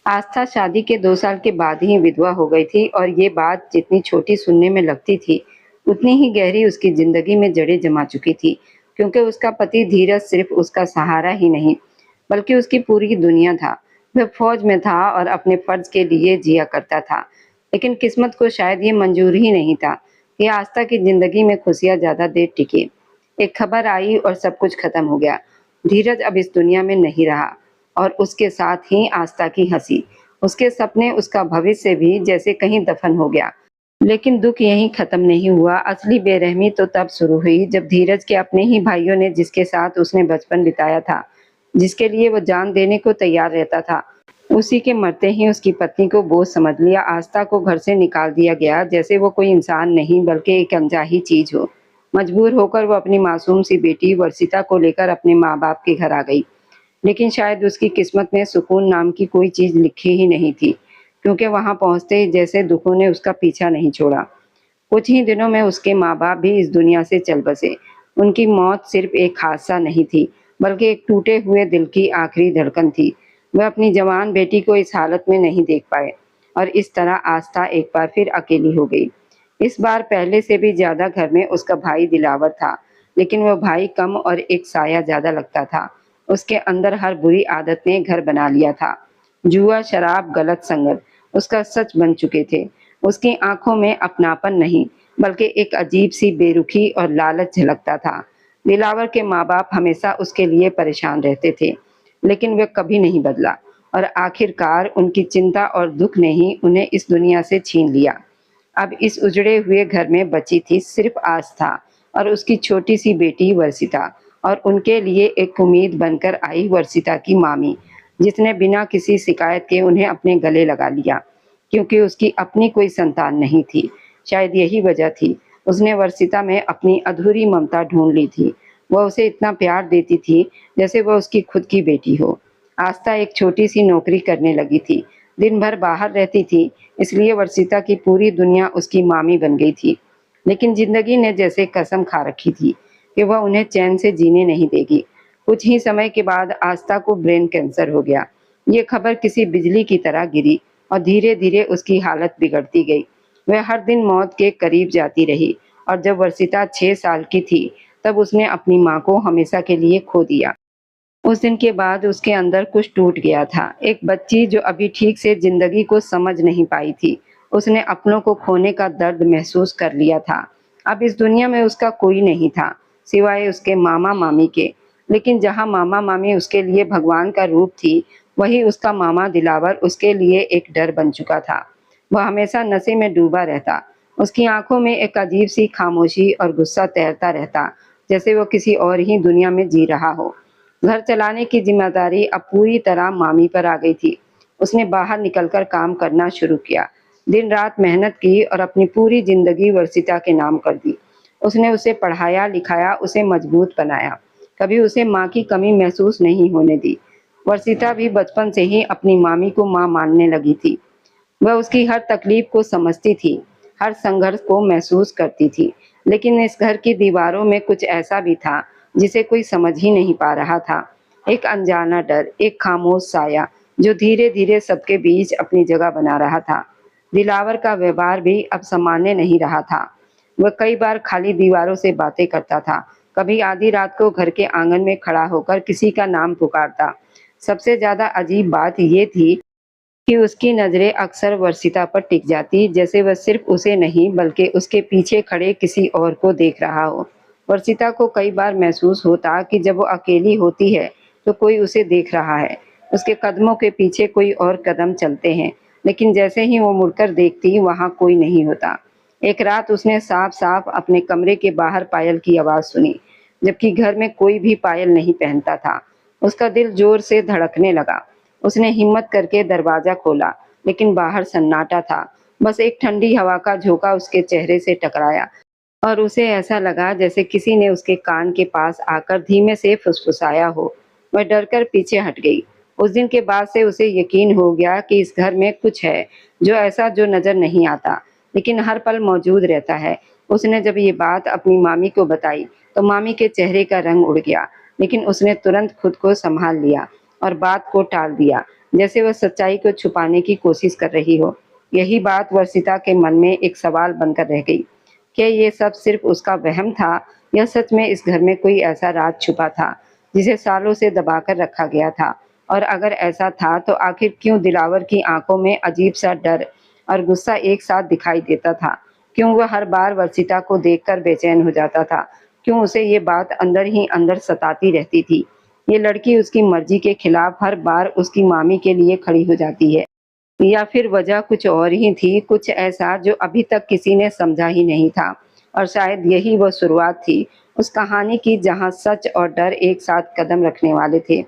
आस्था शादी के 2 साल के बाद ही विधवा हो गई थी और ये बात जितनी छोटी सुनने में लगती थी, उतनी ही गहरी उसकी ज़िंदगी में जड़ें जमा चुकी थी। क्योंकि उसका पति धीरज सिर्फ़ उसका सहारा ही नहीं, बल्कि उसकी पूरी दुनिया था। वह फ़ौज में था और अपने फ़र्ज़ के लिए जिया करता था। लेकिन किस्मत को शायद ये मंज़ूर ही नहीं था कि आस्था की ज़िंदगी में खुशियाँ ज़्यादा देर टिकें। एक खबर आई और सब कुछ खत्म हो गया। धीरज अब इस दुनिया में नहीं रहा और उसके साथ ही आस्था की हंसी, उसके सपने, उसका भविष्य भी जैसे कहीं दफन हो गया। लेकिन दुख यहीं खत्म नहीं हुआ। असली बेरहमी तो तब शुरू हुई जब धीरज के अपने ही भाइयों ने, जिसके साथ उसने बचपन बिताया था, जिसके लिए वो जान देने को तैयार रहता था, उसी के मरते ही उसकी पत्नी को बोझ समझ लिया। आस्था को घर से निकाल दिया गया, जैसे वो कोई इंसान नहीं बल्कि एक अनचाही चीज हो। मजबूर होकर वो अपनी मासूम सी बेटी वर्षिता को लेकर अपने माँ बाप के घर आ गई। लेकिन शायद उसकी किस्मत में सुकून नाम की कोई चीज लिखी ही नहीं थी, क्योंकि वहां पहुंचते ही जैसे दुखों ने उसका पीछा नहीं छोड़ा। कुछ ही दिनों में उसके माँ बाप भी इस दुनिया से चल बसे। उनकी मौत सिर्फ एक हादसा नहीं थी, बल्कि एक टूटे हुए दिल की आखिरी धड़कन थी। वह अपनी जवान बेटी को इस हालत में नहीं देख पाए और इस तरह आस्था एक बार फिर अकेली हो गई। इस बार पहले से भी ज्यादा घर में उसका भाई दिलावर था, लेकिन वह भाई कम और एक साया ज्यादा लगता था। उसके अंदर हर बुरी आदत ने घर बना लिया था। जुआ, शराब, गलत संगत उसका सच बन चुके थे। उसकी आंखों में अपनापन नहीं, बल्कि एक अजीब सी बेरुखी और लालच झलकता था। दिलावर के माँ बाप हमेशा उसके लिए परेशान रहते थे, लेकिन वह कभी नहीं बदला और आखिरकार उनकी चिंता और दुख ने ही उन्हें इस दुनिया से छीन लिया। अब इस उजड़े हुए घर में बची थी सिर्फ आस्था और उसकी छोटी सी बेटी वर्षिता, और उनके लिए एक उम्मीद बनकर आई वर्षिता की मामी, जिसने बिना किसी शिकायत के उन्हें अपने गले लगा लिया, क्योंकि उसकी अपनी कोई संतान नहीं थी। शायद यही वजह थी, उसने वर्षिता में अपनी अधूरी ममता ढूंढ ली थी। वह उसे इतना प्यार देती थी जैसे वह उसकी खुद की बेटी हो। आस्था एक छोटी सी नौकरी करने लगी थी, दिन भर बाहर रहती थी, इसलिए वर्षिता की पूरी दुनिया उसकी मामी बन गई थी। लेकिन जिंदगी ने जैसे कसम खा रखी थी कि वह उन्हें चैन से जीने नहीं देगी। कुछ ही समय के बाद आस्था को ब्रेन कैंसर हो गया। ये खबर किसी बिजली की तरह गिरी और धीरे धीरे उसकी हालत बिगड़ती गई। वह हर दिन मौत के करीब जाती रही और जब वर्षिता 6 साल की थी, तब उसने अपनी माँ को हमेशा के लिए खो दिया। उस दिन के बाद उसके अंदर कुछ टूट गया था। एक बच्ची जो अभी ठीक से जिंदगी को समझ नहीं पाई थी, उसने अपनों को खोने का दर्द महसूस कर लिया था। अब इस दुनिया में उसका कोई नहीं था, सिवाय उसके मामा मामी के। लेकिन जहाँ मामा मामी उसके लिए भगवान का रूप थी, वही उसका मामा दिलावर उसके लिए एक डर बन चुका था। वह हमेशा नशे में डूबा रहता। उसकी आंखों में एक अजीब सी खामोशी और गुस्सा तैरता रहता, जैसे वो किसी और ही दुनिया में जी रहा हो। घर चलाने की जिम्मेदारी अब पूरी तरह मामी पर आ गई थी। उसने बाहर निकलकर काम करना शुरू किया, दिन रात मेहनत की और अपनी पूरी जिंदगी वर्षिता के नाम कर दी। उसने उसे पढ़ाया लिखाया, उसे मजबूत बनाया, कभी उसे माँ की कमी महसूस नहीं होने दी। वर्षिता भी बचपन से ही अपनी मामी को माँ मानने लगी थी। वह उसकी हर तकलीफ को समझती थी, हर संघर्ष को महसूस करती थी। लेकिन इस घर की दीवारों में कुछ ऐसा भी था जिसे कोई समझ ही नहीं पा रहा था। एक अनजाना डर, एक खामोश साया जो धीरे धीरे सबके बीच अपनी जगह बना रहा था। दिलावर का व्यवहार भी अब सामान्य नहीं रहा था। वह कई बार खाली दीवारों से बातें करता था, कभी आधी रात को घर के आंगन में खड़ा होकर किसी का नाम पुकारता। सबसे ज्यादा अजीब बात ये थी कि उसकी नज़रें अक्सर वर्षिता पर टिक जाती, जैसे वह सिर्फ उसे नहीं बल्कि उसके पीछे खड़े किसी और को देख रहा हो। वर्षिता को कई बार महसूस होता कि जब वो अकेली होती है तो कोई उसे देख रहा है, उसके कदमों के पीछे कोई और कदम चलते हैं, लेकिन जैसे ही वो मुड़कर देखती वहां कोई नहीं होता। एक रात उसने साफ साफ अपने कमरे के बाहर पायल की आवाज सुनी, जबकि घर में कोई भी पायल नहीं पहनता था। उसका दिल जोर से धड़कने लगा। उसने हिम्मत करके दरवाजा खोला, लेकिन बाहर सन्नाटा था। बस एक ठंडी हवा का झोंका उसके चेहरे से टकराया और उसे ऐसा लगा जैसे किसी ने उसके कान के पास आकर धीमे से फुसफुसाया हो। वह डरकर पीछे हट गई। उस दिन के बाद से उसे यकीन हो गया कि इस घर में कुछ है, जो ऐसा जो नजर नहीं आता, लेकिन हर पल मौजूद रहता है। उसने जब ये बात अपनी मामी को बताई, तो मामी के चेहरे का रंग उड़ गया, लेकिन उसने तुरंत खुद को संभाल लिया और बात को टाल दिया। जैसे वह सच्चाई को छुपाने की कोशिश कर रही हो। यही बात वर्षिता के मन में एक सवाल बनकर रह गई। क्या ये सब सिर्फ उसका वहम था या सच में इस घर में कोई ऐसा राज छुपा था जिसे सालों से दबाकर रखा गया था? और अगर ऐसा था तो आखिर क्यों दिलावर की आंखों में अजीब सा डर और गुस्सा एक साथ दिखाई देता था? क्यों वह हर बार वर्षिता को देखकर बेचैन हो जाता था? क्यों उसे ये बात अंदर ही अंदर सताती रहती थी? ये लड़की उसकी मर्जी के खिलाफ हर बार उसकी मामी के लिए खड़ी हो जाती है, या फिर वजह कुछ और ही थी, कुछ ऐसा जो अभी तक किसी ने समझा ही नहीं था। और शायद यही वो शुरुआत थी उस कहानी की जहाँ सच और डर एक साथ कदम रखने वाले थे,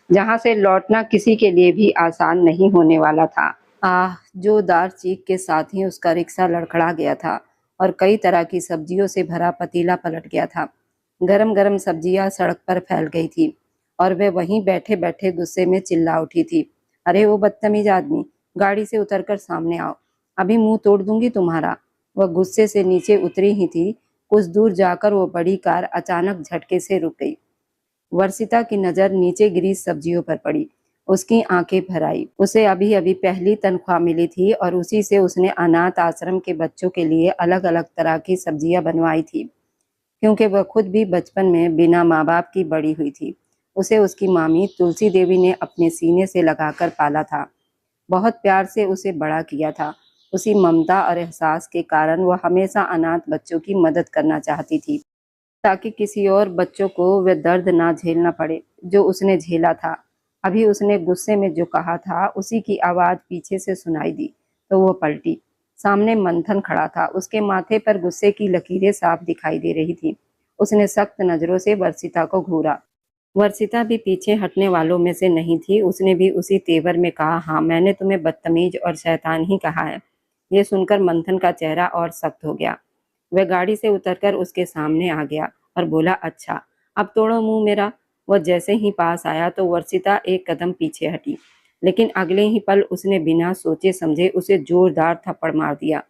जहाँ से लौटना किसी के लिए भी आसान नहीं होने वाला था। आह! जोरदार चीख के साथ ही उसका रिक्शा लड़खड़ा गया था और कई तरह की सब्जियों से भरा पतीला पलट गया था। गरम-गरम सब्जियां सड़क पर फैल गई थी और वह वहीं बैठे-बैठे गुस्से में चिल्ला उठी थी। अरे वो बदतमीज आदमी, गाड़ी से उतरकर सामने आओ, अभी मुंह तोड़ दूंगी तुम्हारा। वह गुस्से से नीचे उतरी ही थी, कुछ दूर जाकर वो बड़ी कार अचानक झटके से रुक गई। वर्षिता की नजर नीचे गिरी सब्जियों पर पड़ी। उसकी आंखें भर आई। उसे अभी अभी पहली तनख्वाह मिली थी और उसी से उसने अनाथ आश्रम के बच्चों के लिए अलग अलग तरह की सब्जियां बनवाई थी, क्योंकि वह खुद भी बचपन में बिना माँ बाप की बड़ी हुई थी। उसे उसकी मामी तुलसी देवी ने अपने सीने से लगाकर पाला था, बहुत प्यार से उसे बड़ा किया था। उसी ममता और एहसास के कारण वह हमेशा अनाथ बच्चों की मदद करना चाहती थी, ताकि किसी और बच्चों को वह दर्द ना झेलना पड़े जो उसने झेला था। अभी उसने गुस्से में जो कहा था, उसी की आवाज पीछे से सुनाई दी, तो वह पलटी। सामने मंथन खड़ा था, उसके माथे पर गुस्से की लकीरें साफ दिखाई दे रही थी। उसने सख्त नजरों से वर्षिता को घूरा। वर्षिता भी पीछे हटने वालों में से नहीं थी। उसने भी उसी तेवर में कहा, हाँ, मैंने तुम्हें बदतमीज और शैतान ही कहा है। यह सुनकर मंथन का चेहरा और सख्त हो गया। वह गाड़ी से उतरकर उसके सामने आ गया और बोला, अच्छा, अब तोड़ो मुंह मेरा। वह जैसे ही पास आया तो वर्षिता एक कदम पीछे हटी, लेकिन अगले ही पल उसने बिना सोचे समझे उसे जोरदार थप्पड़ मार दिया।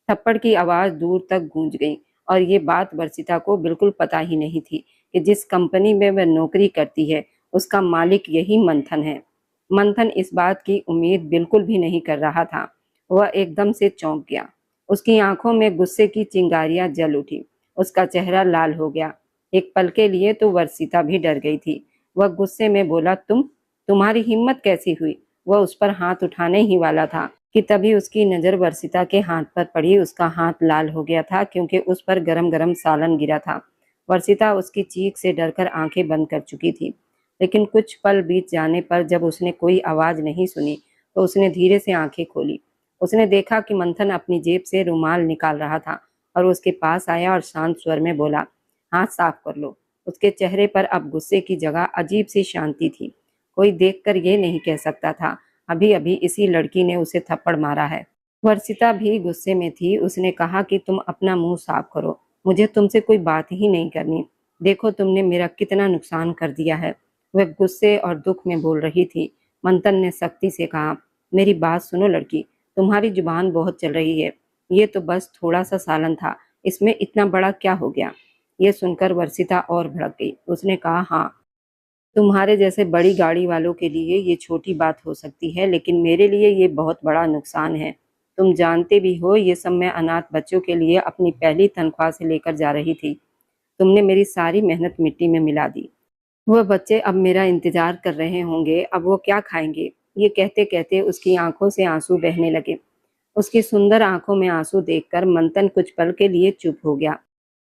थप्पड़ की आवाज दूर तक गूंज गई और ये बात वर्षिता को बिल्कुल पता ही नहीं थी कि जिस कंपनी में वह नौकरी करती है उसका मालिक यही मंथन है। मंथन इस बात की उम्मीद बिल्कुल भी नहीं कर रहा था। वह एकदम से चौंक गया। उसकी आंखों में गुस्से की चिंगारियां जल उठी। उसका चेहरा लाल हो गया। एक पल के लिए तो वर्षिता भी डर गई थी। वह गुस्से में बोला, तुम्हारी हिम्मत कैसी हुई? वह उस पर हाथ उठाने ही वाला था कि तभी उसकी नजर वर्षिता के हाथ पर पड़ी। उसका हाथ लाल हो गया था क्योंकि उस पर गरम गरम सालन गिरा था। वर्षिता उसकी चीख से डरकर आंखें बंद कर चुकी थी, लेकिन कुछ पल बीत जाने पर जब उसने कोई आवाज नहीं सुनी तो उसने धीरे से आंखें खोली। उसने देखा कि मंथन अपनी जेब से रुमाल निकाल रहा था और उसके पास आया और शांत स्वर में बोला, हाथ साफ कर लो। उसके चेहरे पर अब गुस्से की जगह अजीब सी शांति थी। कोई देखकर ये नहीं कह सकता था अभी अभी इसी लड़की ने उसे थप्पड़ मारा है। वर्षिता भी गुस्से में थी। उसने कहा कि तुम अपना मुंह साफ करो, मुझे तुमसे कोई बात ही नहीं करनी। देखो तुमने मेरा कितना नुकसान कर दिया है। वह गुस्से और दुख में बोल रही थी। मंथन ने सख्ती से कहा, मेरी बात सुनो लड़की, तुम्हारी जुबान बहुत चल रही है। ये तो बस थोड़ा सा सालन था, इसमें इतना बड़ा क्या हो गया? ये सुनकर वर्षिता और भड़क गई। उसने कहा, हाँ, तुम्हारे जैसे बड़ी गाड़ी वालों के लिए ये छोटी बात हो सकती है, लेकिन मेरे लिए ये बहुत बड़ा नुकसान है। तुम जानते भी हो ये सब मैं अनाथ बच्चों के लिए अपनी पहली तनख्वाह से लेकर जा रही थी। तुमने मेरी सारी मेहनत मिट्टी में मिला दी। वह बच्चे अब मेरा इंतजार कर रहे होंगे, अब वो क्या खाएंगे? ये कहते कहते उसकी आंखों से आंसू बहने लगे। उसकी सुंदर आंखों में आंसू देखकर मंथन कुछ पल के लिए चुप हो गया।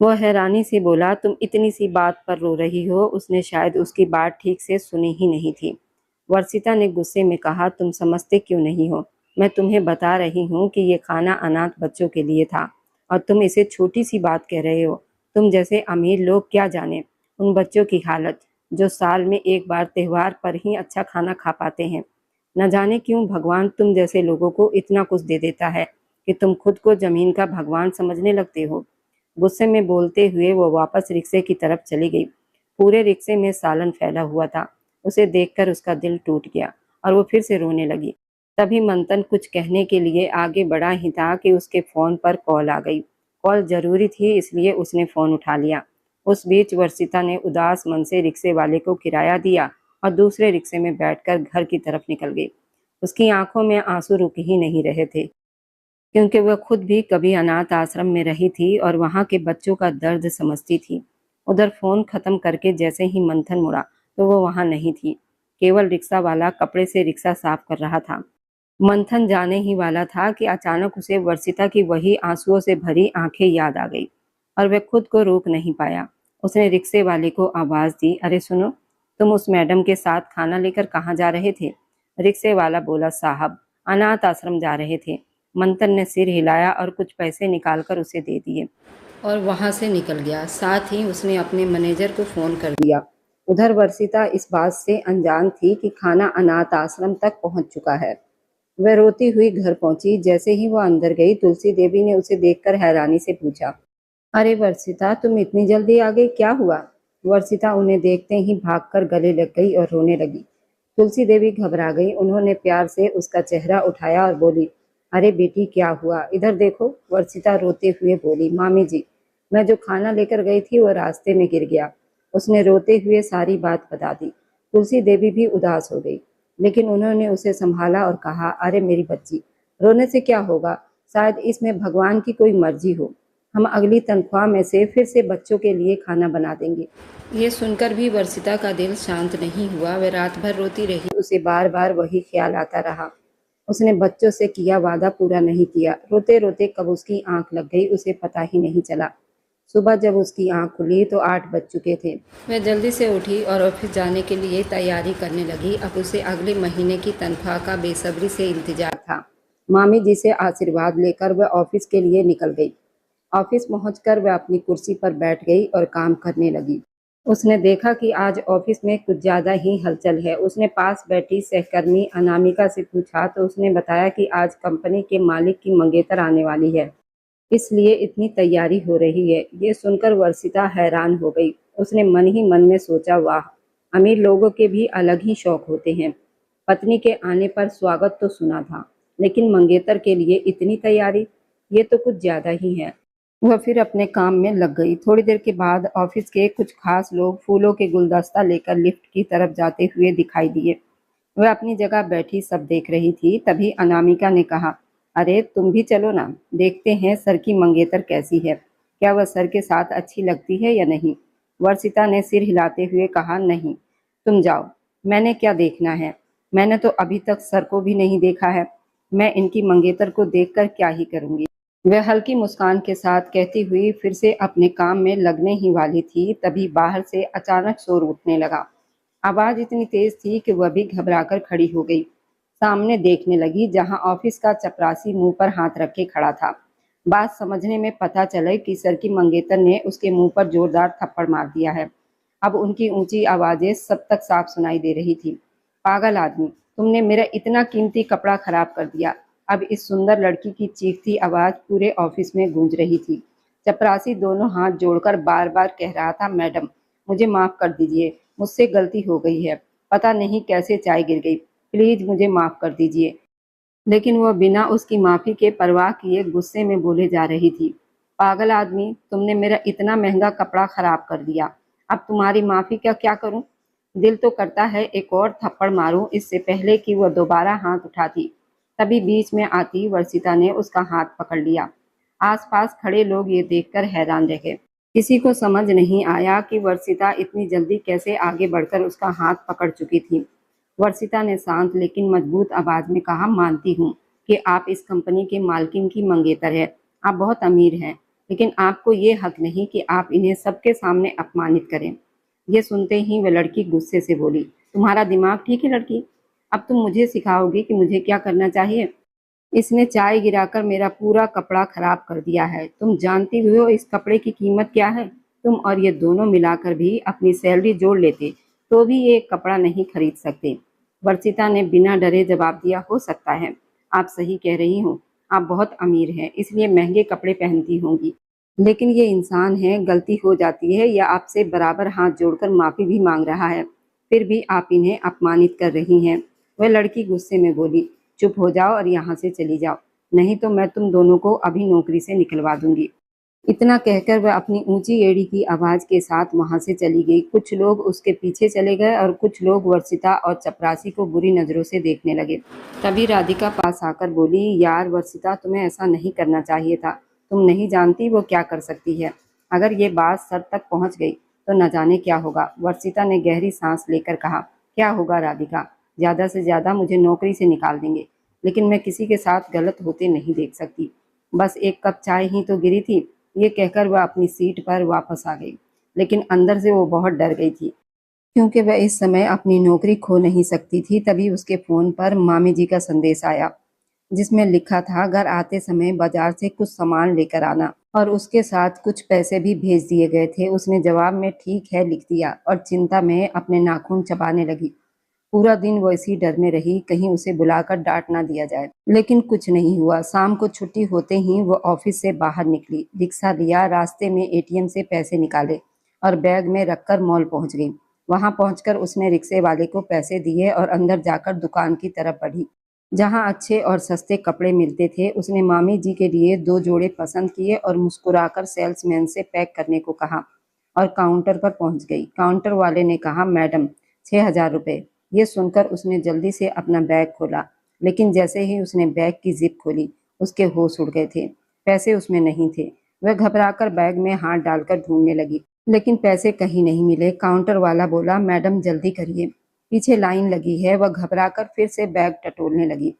वह हैरानी से बोला, तुम इतनी सी बात पर रो रही हो? उसने शायद उसकी बात ठीक से सुनी ही नहीं थी। वर्षिता ने गुस्से में कहा, तुम समझते क्यों नहीं हो? मैं तुम्हें बता रही हूँ कि ये खाना अनाथ बच्चों के लिए था और तुम इसे छोटी सी बात कह रहे हो। तुम जैसे अमीर लोग क्या जाने उन बच्चों की हालत, जो साल में एक बार त्योहार पर ही अच्छा खाना खा पाते हैं। न जाने क्यों भगवान तुम जैसे लोगों को इतना कुछ दे देता है कि तुम खुद को जमीन का भगवान समझने लगते हो। गुस्से में बोलते हुए वो वापस रिक्शे की तरफ चली गई। पूरे रिक्शे में सालन फैला हुआ था। उसे देखकर उसका दिल टूट गया और वो फिर से रोने लगी। तभी मंथन कुछ कहने के लिए आगे बढ़ा ही था कि उसके फोन पर कॉल आ गई। कॉल जरूरी थी इसलिए उसने फोन उठा लिया। उस बीच वर्षिता ने उदास मन से रिक्शे वाले को किराया दिया और दूसरे रिक्शे में बैठकर घर की तरफ निकल गई। उसकी आंखों में आंसू रुक ही नहीं रहे थे, क्योंकि वह खुद भी कभी अनाथ आश्रम में रही थी और वहां के बच्चों का दर्द समझती थी। उधर फोन खत्म करके जैसे ही मंथन मुड़ा तो वो वहां नहीं थी। केवल रिक्शा वाला कपड़े से रिक्शा साफ कर रहा था। मंथन जाने ही वाला था कि अचानक उसे वर्षिता की वही आंसुओं से भरी आंखें याद आ गई और वह खुद को रोक नहीं पाया। उसने रिक्शे वाले को आवाज दी, अरे सुनो, तुम उस मैडम के साथ खाना लेकर कहाँ जा रहे थे? रिक्शे वाला बोला, साहब, अनाथ आश्रम जा रहे थे। मंथन ने सिर हिलाया और कुछ पैसे निकालकर उसे दे दिए और वहां से निकल गया। साथ ही उसने अपने मैनेजर को फोन कर दिया। उधर वर्षिता इस बात से अनजान थी कि खाना अनाथ आश्रम तक पहुंच चुका है। वह रोती हुई घर पहुंची। जैसे ही वह अंदर गई, तुलसी देवी ने उसे देखकर हैरानी से पूछा, अरे वर्षिता, तुम इतनी जल्दी आ गई, क्या हुआ? वर्षिता उन्हें देखते ही भागकर गले लग गई और रोने लगी। तुलसी देवी घबरा गई। उन्होंने प्यार से उसका चेहरा उठाया और बोली, अरे बेटी, क्या हुआ? इधर देखो। वर्षिता रोते हुए बोली, मामी जी, मैं जो खाना लेकर गई थी वो रास्ते में गिर गया। उसने रोते हुए सारी बात बता दी। तुलसी देवी भी उदास हो गई, लेकिन उन्होंने उसे संभाला और कहा, अरे मेरी बच्ची, रोने से क्या होगा? शायद इसमें भगवान की कोई मर्जी हो। हम अगली तनख्वाह में से फिर से बच्चों के लिए खाना बना देंगे। ये सुनकर भी वर्षिता का दिल शांत नहीं हुआ। वह रात भर रोती रही। उसे बार बार वही ख्याल आता रहा। उसने बच्चों से किया वादा पूरा नहीं किया। रोते रोते कब उसकी आंख लग गई उसे पता ही नहीं चला। सुबह जब उसकी आंख खुली तो 8 बज चुके थे। वह जल्दी से उठी और ऑफिस जाने के लिए तैयारी करने लगी। अब उसे अगले महीने की तनख्वाह का बेसब्री से इंतजार था। मामी जी से आशीर्वाद लेकर वह ऑफिस के लिए निकल गई। ऑफिस पहुंचकर वह अपनी कुर्सी पर बैठ गई और काम करने लगी। उसने देखा कि आज ऑफिस में कुछ ज्यादा ही हलचल है। उसने पास बैठी सहकर्मी अनामिका से पूछा तो उसने बताया कि आज कंपनी के मालिक की मंगेतर आने वाली है, इसलिए इतनी तैयारी हो रही है। ये सुनकर वर्षिता हैरान हो गई। उसने मन ही मन में सोचा, वाह, अमीर लोगों के भी अलग ही शौक होते हैं। पत्नी के आने पर स्वागत तो सुना था, लेकिन मंगेतर के लिए इतनी तैयारी, ये तो कुछ ज्यादा ही है। वह फिर अपने काम में लग गई। थोड़ी देर के बाद ऑफिस के कुछ खास लोग फूलों के गुलदस्ता लेकर लिफ्ट की तरफ जाते हुए दिखाई दिए। वह अपनी जगह बैठी सब देख रही थी। तभी अनामिका ने कहा, अरे तुम भी चलो ना, देखते हैं सर की मंगेतर कैसी है, क्या वह सर के साथ अच्छी लगती है या नहीं। वर्षिता ने सिर हिलाते हुए कहा, नहीं, तुम जाओ, मैंने क्या देखना है? मैंने तो अभी तक सर को भी नहीं देखा है। मैं इनकी मंगेतर को देखकर क्या ही करूंगी। वह हल्की मुस्कान के साथ कहती हुई फिर से अपने काम में लगने ही वाली थी। तभी बाहर से अचानक शोर उठने लगा। आवाज इतनी तेज थी कि वह भी घबराकर खड़ी हो गई। सामने देखने लगी, जहां ऑफिस का चपरासी मुंह पर हाथ रखे खड़ा था। बात समझने में पता चले कि सर की मंगेतर ने उसके मुंह पर जोरदार थप्पड़ मार दिया है। अब उनकी ऊंची आवाजें सब तक साफ सुनाई दे रही थी। पागल आदमी, तुमने मेरा इतना कीमती कपड़ा खराब कर दिया। अब इस सुंदर लड़की की चीखती आवाज पूरे ऑफिस में गूंज रही थी। चपरासी दोनों हाथ जोड़कर बार बार कह रहा था, मैडम, मुझे माफ कर दीजिए, मुझसे गलती हो गई है, पता नहीं कैसे चाय गिर गई, प्लीज मुझे माफ कर दीजिए। लेकिन वह बिना उसकी माफी के परवाह किए गुस्से में बोले जा रही थी, पागल आदमी, तुमने मेरा इतना महंगा कपड़ा खराब कर दिया, अब तुम्हारी माफी का क्या करूं? दिल तो करता है एक और थप्पड़ मारूं इससे पहले कि वह दोबारा हाथ उठाती। तभी बीच में आती वर्षिता ने उसका हाथ पकड़ लिया। आसपास खड़े लोग ये देखकर हैरान रह गए। किसी को समझ नहीं आया कि वर्षिता इतनी जल्दी कैसे आगे बढ़कर उसका हाथ पकड़ चुकी थी। वर्षिता ने शांत लेकिन मजबूत आवाज में कहा, मानती हूँ कि आप इस कंपनी के मालकिन की मंगेतर है, आप बहुत अमीर हैं, लेकिन आपको ये हक नहीं कि आप इन्हें सबके सामने अपमानित करें। ये सुनते ही वह लड़की गुस्से से बोली, तुम्हारा दिमाग ठीक है लड़की? अब तुम मुझे सिखाओगी कि मुझे क्या करना चाहिए? इसने चाय गिराकर मेरा पूरा कपड़ा खराब कर दिया है। तुम जानती हो इस कपड़े की कीमत क्या है? तुम और ये दोनों मिलाकर भी अपनी सैलरी जोड़ लेते तो भी ये कपड़ा नहीं खरीद सकते। वर्षिता ने बिना डरे जवाब दिया, हो सकता है, आप सही कह रही हो, आप बहुत अमीर हैं इसलिए महंगे कपड़े पहनती होंगी, लेकिन ये इंसान है, गलती हो जाती है। या आपसे बराबर हाथ जोड़कर माफी भी मांग रहा है, फिर भी आप इन्हें अपमानित कर रही हैं। वह लड़की गुस्से में बोली, चुप हो जाओ और यहाँ से चली जाओ, नहीं तो मैं तुम दोनों को अभी नौकरी से निकलवा दूंगी। इतना कहकर वह अपनी ऊंची एड़ी की आवाज के साथ वहां से चली गई। कुछ लोग उसके पीछे चले गए और कुछ लोग वर्षिता और चपरासी को बुरी नजरों से देखने लगे। तभी राधिका पास आकर बोली, यार वर्षिता, तुम्हें ऐसा नहीं करना चाहिए था। तुम नहीं जानती वो क्या कर सकती है। अगर ये बात सर तक पहुंच गई तो न जाने क्या होगा। वर्षिता ने गहरी सांस लेकर कहा, क्या होगा राधिका, ज्यादा से ज्यादा मुझे नौकरी से निकाल देंगे, लेकिन मैं किसी के साथ गलत होते नहीं देख सकती। बस एक कप चाय ही तो गिरी थी। ये कहकर वह अपनी सीट पर वापस आ गई, लेकिन अंदर से वो बहुत डर गई थी, क्योंकि वह इस समय अपनी नौकरी खो नहीं सकती थी। तभी उसके फोन पर मामी जी का संदेश आया, जिसमें लिखा था, घर आते समय बाजार से कुछ सामान लेकर आना, और उसके साथ कुछ पैसे भी भेज दिए गए थे। उसने जवाब में ठीक है लिख दिया और चिंता में अपने नाखून चबाने लगी। पूरा दिन वो इसी डर में रही, कहीं उसे बुलाकर डांट ना दिया जाए। लेकिन कुछ नहीं हुआ। शाम को छुट्टी होते ही वो ऑफिस से बाहर निकली, रिक्शा लिया, रास्ते में एटीएम से पैसे निकाले और बैग में रखकर मॉल पहुंच गई। वहां पहुंचकर उसने रिक्शे वाले को पैसे दिए और अंदर जाकर दुकान की तरफ बढ़ी, जहां अच्छे और सस्ते कपड़े मिलते थे। उसने मामी जी के लिए 2 जोड़े पसंद किए और मुस्कुराकर सेल्समैन से पैक करने को कहा और काउंटर पर पहुंच गई। काउंटर वाले ने कहा, मैडम, 6,000 रुपये। ये सुनकर उसने जल्दी से अपना बैग खोला, लेकिन जैसे ही उसने बैग की जिप खोली, उसके होश उड़ गए थे। पैसे उसमें नहीं थे। वह घबराकर बैग में हाथ डालकर ढूंढने लगी, लेकिन पैसे कहीं नहीं मिले। काउंटर वाला बोला, मैडम जल्दी करिए, पीछे लाइन लगी है। वह घबराकर फिर से बैग टटोलने लगी।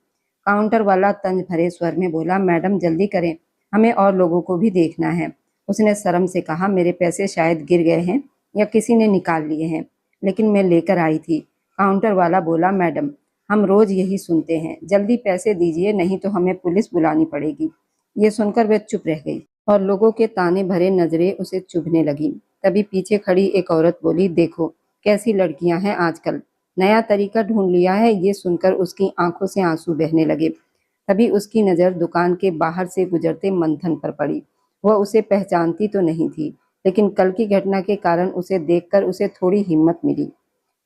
काउंटर वाला तंज भरे स्वर में बोला, मैडम जल्दी करें, हमें और लोगों को भी देखना है। उसने शर्म से कहा, मेरे पैसे शायद गिर गए हैं या किसी ने निकाल लिए हैं, लेकिन मैं लेकर आई थी। काउंटर वाला बोला, मैडम, हम रोज यही सुनते हैं, जल्दी पैसे दीजिए नहीं तो हमें पुलिस बुलानी पड़ेगी। ये सुनकर वह चुप रह गई और लोगों के ताने भरे नजरें उसे चुभने लगी। तभी पीछे खड़ी एक औरत बोली, देखो कैसी लड़कियां हैं आजकल, नया तरीका ढूंढ लिया है। ये सुनकर उसकी आंखों से आंसू बहने लगे। तभी उसकी नजर दुकान के बाहर से गुजरते मंथन पर पड़ी। वह उसे पहचानती तो नहीं थी, लेकिन कल की घटना के कारण उसे देखकर उसे थोड़ी हिम्मत मिली।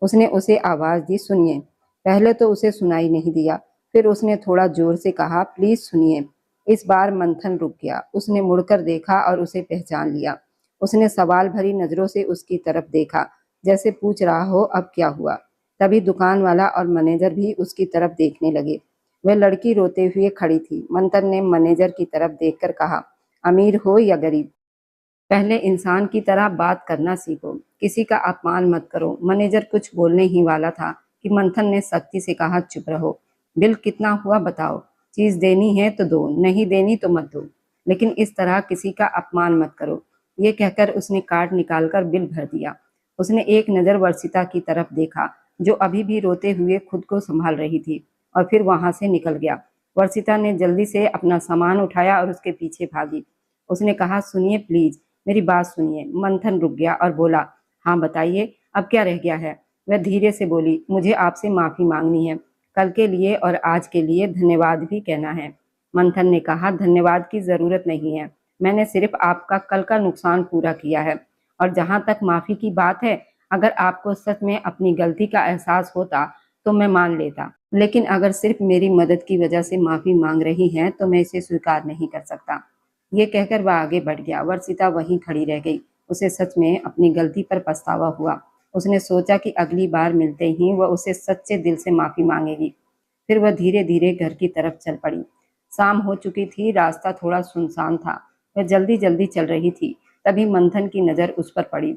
उसने उसे आवाज दी, सुनिए। पहले तो उसे सुनाई नहीं दिया, फिर उसने थोड़ा जोर से कहा, प्लीज सुनिए। इस बार मंथन रुक गया। उसने मुड़कर देखा और उसे पहचान लिया। उसने सवाल भरी नजरों से उसकी तरफ देखा, जैसे पूछ रहा हो, अब क्या हुआ। तभी दुकान वाला और मैनेजर भी उसकी तरफ देखने लगे। वह लड़की रोते हुए खड़ी थी। मंथन ने मैनेजर की तरफ देखकर कहा, अमीर हो या गरीब, पहले इंसान की तरह बात करना सीखो, किसी का अपमान मत करो। मैनेजर कुछ बोलने ही वाला था कि मंथन ने सख्ती से कहा, चुप रहो। बिल कितना हुआ बताओ, चीज देनी है तो दो, नहीं देनी तो मत दो, लेकिन इस तरह किसी का अपमान मत करो। ये कहकर उसने कार्ड निकालकर बिल भर दिया। उसने एक नजर वर्षिता की तरफ देखा, जो अभी भी रोते हुए खुद को संभाल रही थी, और फिर वहां से निकल गया। वर्षिता ने जल्दी से अपना सामान उठाया और उसके पीछे भागी। उसने कहा, सुनिए प्लीज, मेरी बात सुनिए। मंथन रुक गया और बोला, हाँ बताइए, अब क्या रह गया है। वह धीरे से बोली, मुझे आपसे माफी मांगनी है, कल के लिए और आज के लिए धन्यवाद भी कहना है। मंथन ने कहा, धन्यवाद की जरूरत नहीं है, मैंने सिर्फ आपका कल का नुकसान पूरा किया है। और जहां तक माफी की बात है, अगर आपको सच में अपनी गलती का एहसास होता तो मैं मान लेता, लेकिन अगर सिर्फ मेरी मदद की वजह से माफी मांग रही हैं तो मैं इसे स्वीकार नहीं कर सकता। ये कहकर वह आगे बढ़ गया। वर्षिता वहीं खड़ी रह गई। उसे सच में अपनी गलती पर पछतावा हुआ। उसने सोचा कि अगली बार मिलते ही वह उसे सच्चे दिल से माफी मांगेगी। फिर वह धीरे धीरे घर की तरफ चल पड़ी। शाम हो चुकी थी, रास्ता थोड़ा सुनसान था। वह जल्दी जल्दी चल रही थी। तभी मंथन की नजर उस पर पड़ी।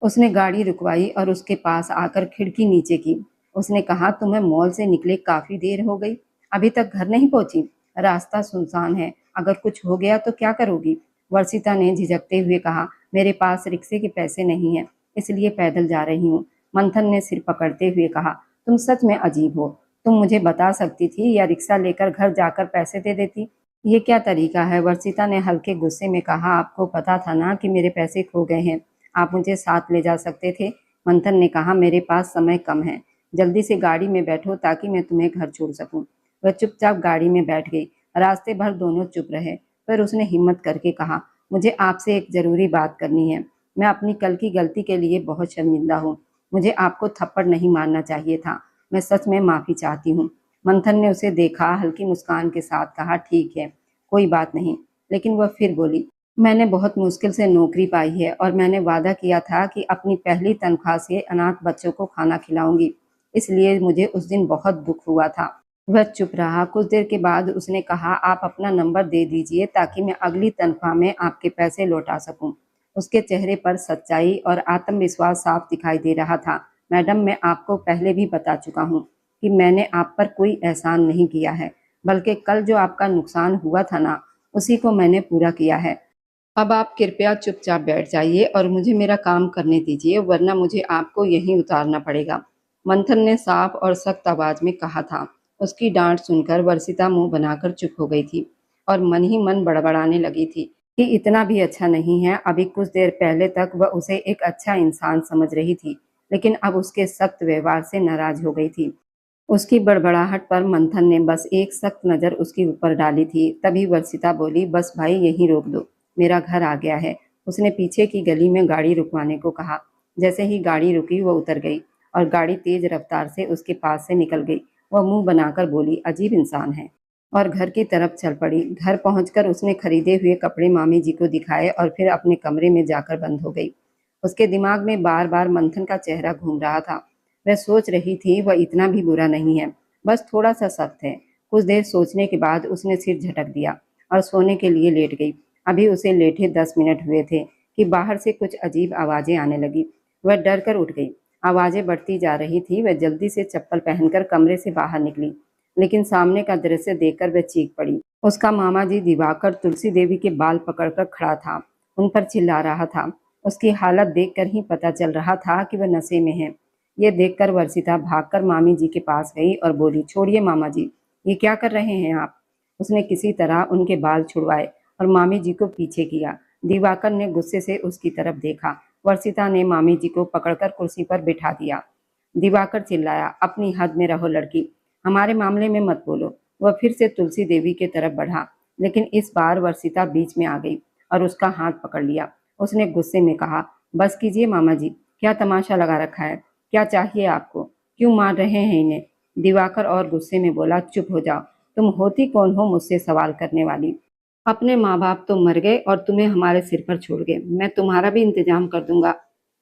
उसने गाड़ी रुकवाई और उसके पास आकर खिड़की नीचे की। उसने कहा, तुम्हें मॉल से निकले काफी देर हो गई, अभी तक घर नहीं पहुंची। रास्ता सुनसान है, अगर कुछ हो गया तो क्या करोगी। वर्षिता ने झिझकते हुए कहा, मेरे पास रिक्शे के पैसे नहीं हैं, इसलिए पैदल जा रही हूँ। मंथन ने सिर पकड़ते हुए कहा, तुम सच में अजीब हो, तुम मुझे बता सकती थी या रिक्शा लेकर घर जाकर पैसे दे देती। ये क्या तरीका है। वर्षिता ने हल्के गुस्से में कहा, आपको पता था ना कि मेरे पैसे खो गए हैं, आप मुझे साथ ले जा सकते थे। मंथन ने कहा, मेरे पास समय कम है, जल्दी से गाड़ी में बैठो ताकि मैं तुम्हें घर छोड़ सकूं। वह चुपचाप गाड़ी में बैठ गई। रास्ते भर दोनों चुप रहे, पर उसने हिम्मत करके कहा, मुझे आपसे एक जरूरी बात करनी है। मैं अपनी कल की गलती के लिए बहुत शर्मिंदा हूँ। मुझे आपको थप्पड़ नहीं मारना चाहिए था। मैं सच में माफी चाहती हूँ। मंथन ने उसे देखा, हल्की मुस्कान के साथ कहा, ठीक है, कोई बात नहीं। लेकिन वह फिर बोली, मैंने बहुत मुश्किल से नौकरी पाई है और मैंने वादा किया था कि अपनी पहली तनख्वाह से अनाथ बच्चों को खाना खिलाऊंगी, इसलिए मुझे उस दिन बहुत दुख हुआ था। वह चुप रहा। कुछ देर के बाद उसने कहा, आप अपना नंबर दे दीजिए ताकि मैं अगली तनख्वाह में आपके पैसे लौटा सकूं। उसके चेहरे पर सच्चाई और आत्मविश्वास साफ दिखाई दे रहा था। मैडम, मैं आपको पहले भी बता चुका हूँ कि मैंने आप पर कोई एहसान नहीं किया है, बल्कि कल जो आपका नुकसान हुआ था ना, उसी को मैंने पूरा किया है। अब आप कृपया चुपचाप बैठ जाइए और मुझे मेरा काम करने दीजिए, वरना मुझे आपको यहीं उतारना पड़ेगा। मंथन ने साफ और सख्त आवाज में कहा था। उसकी डांट सुनकर वर्षिता मुंह बनाकर चुप हो गई थी और मन ही मन बड़बड़ाने लगी थी कि इतना भी अच्छा नहीं है। अभी कुछ देर पहले तक वह उसे एक अच्छा इंसान समझ रही थी, लेकिन अब उसके सख्त व्यवहार से नाराज हो गई थी। उसकी बड़बड़ाहट पर मंथन ने बस एक सख्त नज़र उसके ऊपर डाली थी। तभी वर्षिता बोली, बस भाई यहीं रोक दो, मेरा घर आ गया है। उसने पीछे की गली में गाड़ी रुकवाने को कहा। जैसे ही गाड़ी रुकी वह उतर गई और गाड़ी तेज रफ्तार से उसके पास से निकल गई। वह मुंह बनाकर बोली, अजीब इंसान है, और घर की तरफ चल पड़ी। घर पहुंचकर उसने खरीदे हुए कपड़े मामी जी को दिखाए और फिर अपने कमरे में जाकर बंद हो गई। उसके दिमाग में बार बार मंथन का चेहरा घूम रहा था। वह सोच रही थी, वह इतना भी बुरा नहीं है, बस थोड़ा सा सख्त है। कुछ देर सोचने के बाद उसने सिर झटक दिया और सोने के लिए लेट गई। अभी उसे लेटे 10 मिनट हुए थे कि बाहर से कुछ अजीब आवाजें आने लगी। वह डर कर उठ गई। आवाजें बढ़ती जा रही थी। वह जल्दी से चप्पल पहनकर कमरे से बाहर निकली, लेकिन सामने का दृश्य देखकर वह चीख पड़ी। उसका मामा जी दिवाकर तुलसी देवी के बाल पकड़कर खड़ा था, उन पर चिल्ला रहा था। उसकी हालत देखकर ही पता चल रहा था कि वह नशे में है। ये देखकर वर्षिता भागकर मामी जी के पास गई और बोली, छोड़िए मामा जी, ये क्या कर रहे हैं आप। उसने किसी तरह उनके बाल छुड़वाए और मामी जी को पीछे किया। दिवाकर ने गुस्से से उसकी तरफ देखा। वर्षिता ने मामी जी को पकड़कर कुर्सी पर बिठा दिया। दिवाकर चिल्लाया, अपनी हद में रहो लड़की, हमारे मामले में मत बोलो। वह फिर से तुलसी देवी की तरफ बढ़ा, लेकिन इस बार वर्षिता बीच में आ गई और उसका हाथ पकड़ लिया। उसने गुस्से में कहा, बस कीजिए मामा जी, क्या तमाशा लगा रखा है, क्या चाहिए आपको, क्यों मार रहे हैं इन्हें। दिवाकर और गुस्से में बोला, चुप हो जाओ, तुम होती कौन हो मुझसे सवाल करने वाली। अपने माँ बाप तो मर गए और तुम्हें हमारे सिर पर छोड़ गए, मैं तुम्हारा भी इंतजाम कर दूंगा।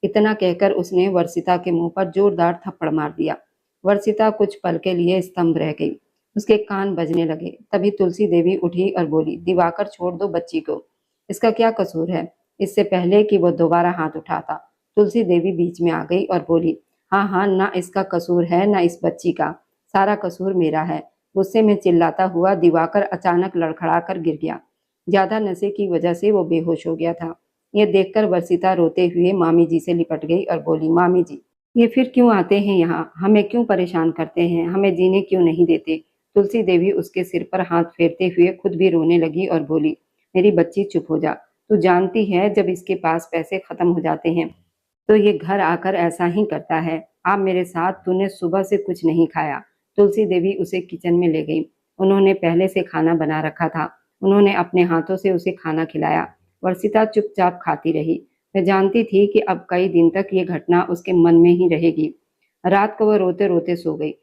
इतना कहकर उसने वर्षिता के मुंह पर जोरदार थप्पड़ मार दिया। वर्षिता कुछ पल के लिए स्तंभ रह गई। उसके कान बजने लगे। तभी तुलसी देवी उठी और बोली, दिवाकर छोड़ दो बच्ची को, इसका क्या कसूर है। इससे पहले कि वो दोबारा हाथ उठाता, तुलसी देवी बीच में आ गई और बोली, हाँ हाँ, ना इसका कसूर है ना इस बच्ची का, सारा कसूर मेरा है। गुस्से में चिल्लाता हुआ दिवाकर अचानक लड़खड़ा कर गिर गया। ज्यादा नशे की वजह से वो बेहोश हो गया था। ये देखकर वर्षिता रोते हुए मामी जी से लिपट गई और बोली, मामी जी, ये फिर क्यों आते हैं यहाँ, हमें क्यों परेशान करते हैं, हमें जीने क्यों नहीं देते। तुलसी देवी उसके सिर पर हाथ फेरते हुए खुद भी रोने लगी और बोली, मेरी बच्ची चुप हो जा, तू जानती है जब इसके पास पैसे खत्म हो जाते हैं तो ये घर आकर ऐसा ही करता है। आप मेरे साथ, तूने सुबह से कुछ नहीं खाया। तुलसी देवी उसे किचन में ले गई। उन्होंने पहले से खाना बना रखा था। उन्होंने अपने हाथों से उसे खाना खिलाया। वर्षिता चुपचाप खाती रही। वह जानती थी कि अब कई दिन तक ये घटना उसके मन में ही रहेगी। रात को वह रोते रोते सो गई।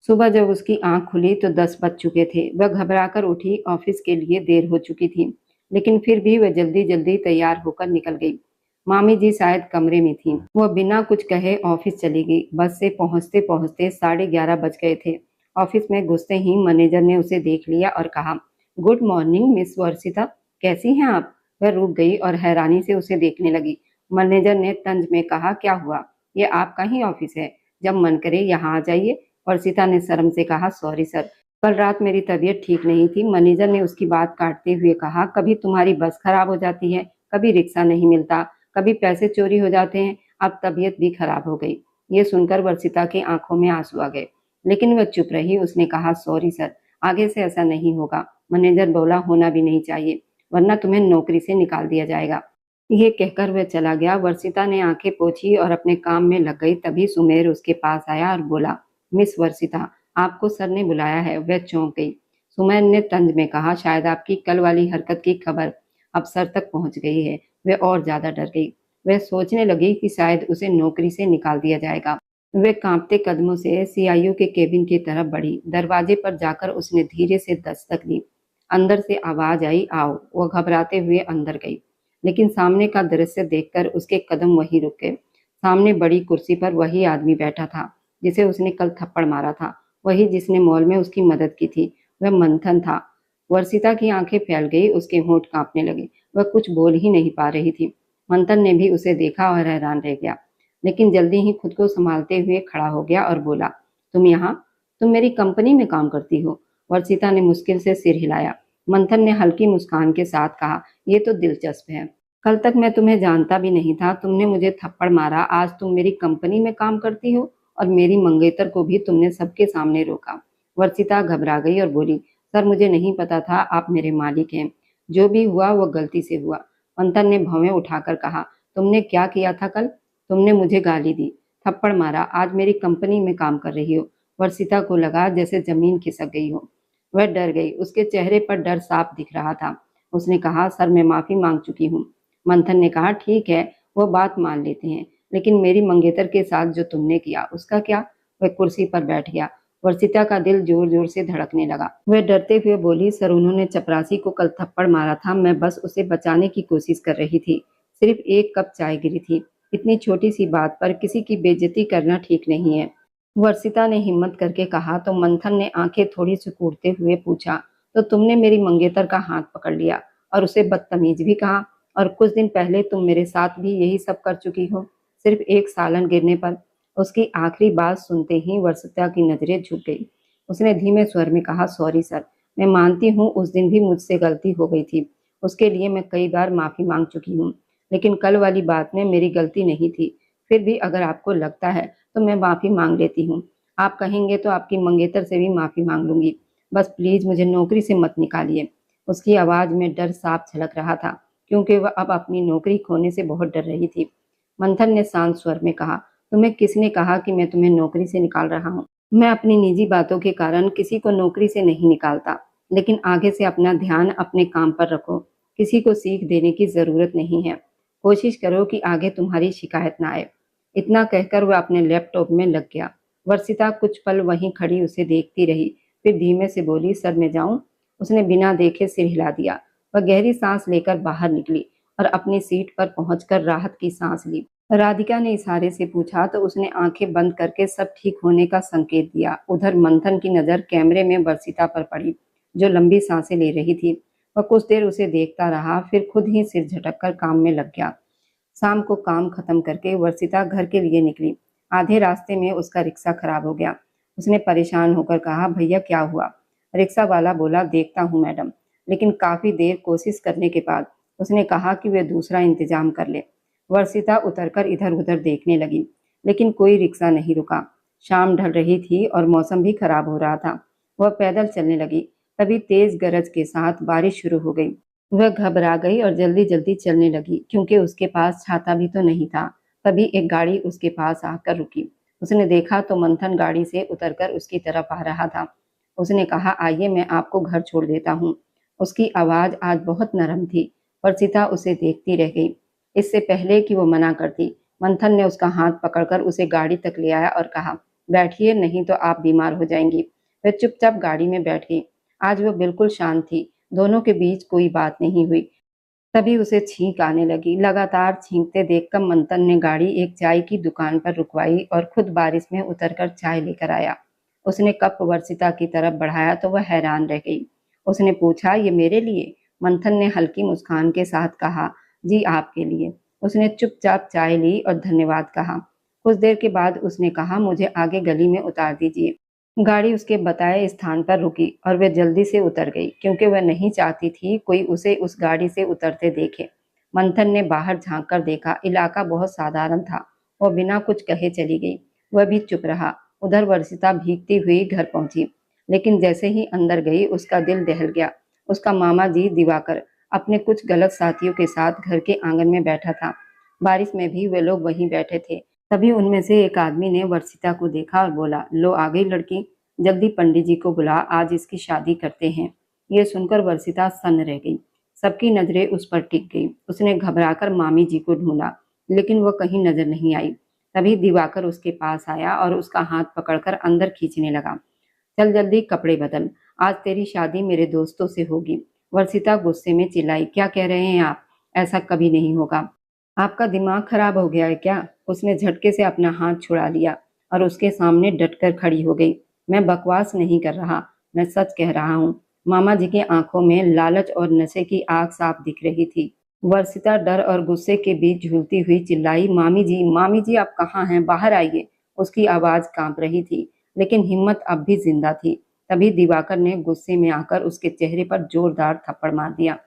सुबह जब उसकी आंख खुली तो 10 बज चुके थे। वह घबराकर उठी। ऑफिस के लिए देर हो चुकी थी, लेकिन फिर भी वह जल्दी जल्दी तैयार होकर निकल गई। मामी जी शायद कमरे में थीं। वह बिना कुछ कहे ऑफिस चली गई। बस से पहुंचते पहुंचते 11:30 बज गए थे। ऑफिस में घुसते ही मैनेजर ने उसे देख लिया और कहा, गुड मॉर्निंग मिस वर्षिता, कैसी हैं आप। वह रुक गई और हैरानी से उसे देखने लगी। मैनेजर ने तंज में कहा, क्या हुआ, ये आपका ही ऑफिस है, जब मन करे यहाँ आ जाइए। वर्षिता ने शर्म से कहा, सॉरी सर, कल रात मेरी तबीयत ठीक नहीं थी। मैनेजर ने उसकी बात काटते हुए कहा, कभी तुम्हारी बस खराब हो जाती है, कभी रिक्शा नहीं मिलता, कभी पैसे चोरी हो जाते हैं, अब तबीयत भी खराब हो गई। ये सुनकर वर्षिता की आंखों में आंसू आ गए, लेकिन वह चुप रही। उसने कहा, सॉरी सर, आगे से ऐसा नहीं होगा। मैनेजर बोला, होना भी नहीं चाहिए, वरना तुम्हें नौकरी से निकाल दिया जाएगा। ये कहकर वह चला गया। वर्षिता ने आंखें पोंछी और अपने काम में लग गई। तभी सुमेर उसके पास आया और बोला, मिस वर्षिता, आपको सर ने बुलाया है। वह चौंक गई। सुमेर ने तंज में कहा, शायद आपकी कल वाली हरकत की खबर अब सर तक पहुंच गई है। वह और ज्यादा डर गई। वह सोचने लगी कि शायद उसे नौकरी से निकाल दिया जाएगा। वह कांपते कदमों से सीआईओ के केबिन की तरफ बढ़ी। दरवाजे पर जाकर उसने धीरे से दस्तक दी। अंदर से आवाज आई, आओ। वह घबराते हुए अंदर गई। लेकिन सामने का दृश्य देखकर उसके कदम वहीं रुक गए। सामने बड़ी कुर्सी पर वही आदमी बैठा था जिसे उसने कल थप्पड़ मारा था, वही जिसने मॉल में उसकी मदद की थी। वह मंथन था। वर्षिता की आंखें फैल गई, उसके होंठ कांपने लगे। वह कुछ बोल ही नहीं पा रही थी। मंथन ने भी उसे देखा और हैरान रह गया, लेकिन जल्दी ही खुद को संभालते हुए खड़ा हो गया और बोला, तुम यहाँ? तुम मेरी कंपनी में काम करती हो? वर्षिता ने मुश्किल से सिर हिलाया। मंथन ने हल्की मुस्कान के साथ कहा, ये तो दिलचस्प है। कल तक मैं तुम्हें जानता भी नहीं था। तुमने मुझे थप्पड़ मारा, आज तुम मेरी कंपनी में काम करती हो और मेरी मंगेतर को भी तुमने सबके सामने रोका। वर्षिता घबरा गई और बोली, सर मुझे नहीं पता था आप मेरे मालिक हैं। जो भी हुआ वो गलती से हुआ। मंथन ने भौहें उठाकर कहा, तुमने क्या किया था कल? तुमने मुझे गाली दी, थप्पड़ मारा, आज मेरी कंपनी में काम कर रही हो। वर्षिता को लगा जैसे जमीन खिसक गई हो। वह डर गई, उसके चेहरे पर डर साफ दिख रहा था। उसने कहा, सर मैं माफी मांग चुकी हूँ। मंथन ने कहा, ठीक है, वो बात मान लेते हैं, लेकिन मेरी मंगेतर के साथ जो तुमने किया उसका क्या? वह कुर्सी पर बैठ गया। वर्षिता का दिल जोर जोर से धड़कने लगा। वह डरते हुए बोली, सर उन्होंने चपरासी को कल थप्पड़ मारा था, मैं बस उसे बचाने की कोशिश कर रही थी। सिर्फ एक कप चाय गिरी थी। इतनी छोटी सी बात पर किसी की बेइज्जती करना ठीक नहीं है। वर्षिता ने हिम्मत करके कहा। तो मंथन ने आंखें थोड़ी सिकुड़ते हुए पूछा, तो तुमने मेरी मंगेतर का हाथ पकड़ लिया और उसे बदतमीज भी कहा? और कुछ दिन पहले तुम मेरे साथ भी यही सब कर चुकी हो, सिर्फ एक सालन गिरने पर। उसकी आखिरी बात सुनते ही वर्षिता की नजरें झुक गई। उसने धीमे स्वर में कहा, सॉरी सर, मैं मानती हूँ उस दिन भी मुझसे गलती हो गई थी। उसके लिए मैं कई बार माफी मांग चुकी हूँ, लेकिन कल वाली बात में मेरी गलती नहीं थी। फिर भी अगर आपको लगता है तो मैं माफी मांग लेती हूँ। आप कहेंगे तो आपकी मंगेतर से भी माफी मांग लूंगी। बस प्लीज मुझे नौकरी से मत निकालिए। उसकी आवाज में डर साफ झलक रहा था, क्योंकि वह अब अपनी नौकरी खोने से बहुत डर रही थी। मंथन ने शांत स्वर में कहा, तुम्हें किसने कहा कि मैं तुम्हें नौकरी से निकाल रहा हूँ? मैं अपनी निजी बातों के कारण किसी को नौकरी से नहीं निकालता, लेकिन आगे से अपना ध्यान अपने काम पर रखो। किसी को सीख देने की जरूरत नहीं है। कोशिश करो कि आगे तुम्हारी शिकायत ना आए। इतना कहकर वह अपने लैपटॉप में लग गया। वर्षिता कुछ पल वहीं खड़ी उसे देखती रही, फिर धीमे से बोली, सर मैं जाऊं? उसने बिना देखे सिर हिला दिया। वह गहरी सांस लेकर बाहर निकली और अपनी सीट पर पहुंचकर राहत की सांस ली। राधिका ने इशारे से पूछा तो उसने आंखें बंद करके सब ठीक होने का संकेत दिया। उधर मंथन की नजर कैमरे में वर्षिता पर पड़ी, जो लंबी सांसें ले रही थी। वह कुछ देर उसे देखता रहा, फिर खुद ही सिर झटककर काम में लग गया। शाम को काम खत्म करके वर्षिता घर के लिए निकली। आधे रास्ते में उसका रिक्शा खराब हो गया। उसने परेशान होकर कहा, भैया क्या हुआ? रिक्शा वाला बोला, देखता हूँ मैडम। लेकिन काफी देर कोशिश करने के बाद उसने कहा कि वे दूसरा इंतजाम कर ले। वर्षिता उतरकर इधर उधर देखने लगी, लेकिन कोई रिक्शा नहीं रुका। शाम ढल रही थी और मौसम भी खराब हो रहा था। वह पैदल चलने लगी। तभी तेज गरज के साथ बारिश शुरू हो गई। वह घबरा गई और जल्दी जल्दी चलने लगी, क्योंकि उसके पास छाता भी तो नहीं था। तभी एक गाड़ी उसके पास आकर रुकी। उसने देखा तो मंथन गाड़ी से उतरकर उसकी तरफ आ रहा था। उसने कहा, आइए मैं आपको घर छोड़ देता हूँ। उसकी आवाज आज बहुत नरम थी। वर्षिता उसे देखती रह गई। इससे पहले कि वो मना करती, मंथन ने उसका हाथ पकड़कर उसे गाड़ी तक ले आया और कहा, बैठिए, नहीं तो आप बीमार हो जाएंगी। वह चुपचाप गाड़ी में बैठ गई। आज वह बिल्कुल शांत थी। दोनों के बीच कोई बात नहीं हुई। तभी उसे छींक आने लगी। लगातार छींकते देखकर मंथन ने गाड़ी एक चाय की दुकान पर रुकवाई और खुद बारिश में उतरकर चाय लेकर आया। उसने कप वर्षिता की तरफ बढ़ाया तो वह हैरान रह गई। उसने पूछा, ये मेरे लिए? मंथन ने हल्की मुस्कान के साथ कहा, जी आपके लिए। उसने चुपचाप चाय ली और धन्यवाद कहा। कुछ देर के बाद उसने कहा, मुझे आगे गली में उतार दीजिए। गाड़ी उसके बताए स्थान पर रुकी और वह जल्दी से उतर गई, क्योंकि वह नहीं चाहती थी कोई उसे उस गाड़ी से उतरते देखे। मंथन ने बाहर झांक कर देखा। इलाका बहुत साधारण था। वह बिना कुछ कहे चली गई। वह भी चुप रहा। उधर वर्षिता भीगती हुई घर पहुंची, लेकिन जैसे ही अंदर गई उसका दिल दहल गया। उसका मामा जी दिवाकर अपने कुछ गलत साथियों के साथ घर के आंगन में बैठा था। बारिश में भी वे लोग वहीं बैठे थे। तभी उनमें से एक आदमी ने वर्षिता को देखा और बोला, लो आ गई लड़की, जल्दी पंडित जी को बुला, आज इसकी शादी करते हैं। ये सुनकर वर्षिता सन्न रह गई। सबकी नजरें उस पर टिक गई। उसने घबराकर मामी जी को ढूंढा, लेकिन वह कहीं नजर नहीं आई। तभी दिवाकर उसके पास आया और उसका हाथ पकड़कर अंदर खींचने लगा। चल जल्दी कपड़े बदल, आज तेरी शादी मेरे दोस्तों से होगी। वर्षिता गुस्से में चिल्लाई, क्या कह रहे हैं आप? ऐसा कभी नहीं होगा। आपका दिमाग खराब हो गया है क्या? उसने झटके से अपना हाथ छुड़ा लिया और उसके सामने डटकर खड़ी हो गई। मैं बकवास नहीं कर रहा, मैं सच कह रहा हूँ। मामा जी की आंखों में लालच और नशे की आग साफ दिख रही थी। वर्षिता डर और गुस्से के बीच झूलती हुई चिल्लाई, मामी जी आप कहाँ हैं? बाहर आइए। उसकी आवाज कांप रही थी, लेकिन हिम्मत अब भी जिंदा थी। तभी दिवाकर ने गुस्से में आकर उसके चेहरे पर जोरदार थप्पड़ मार दिया।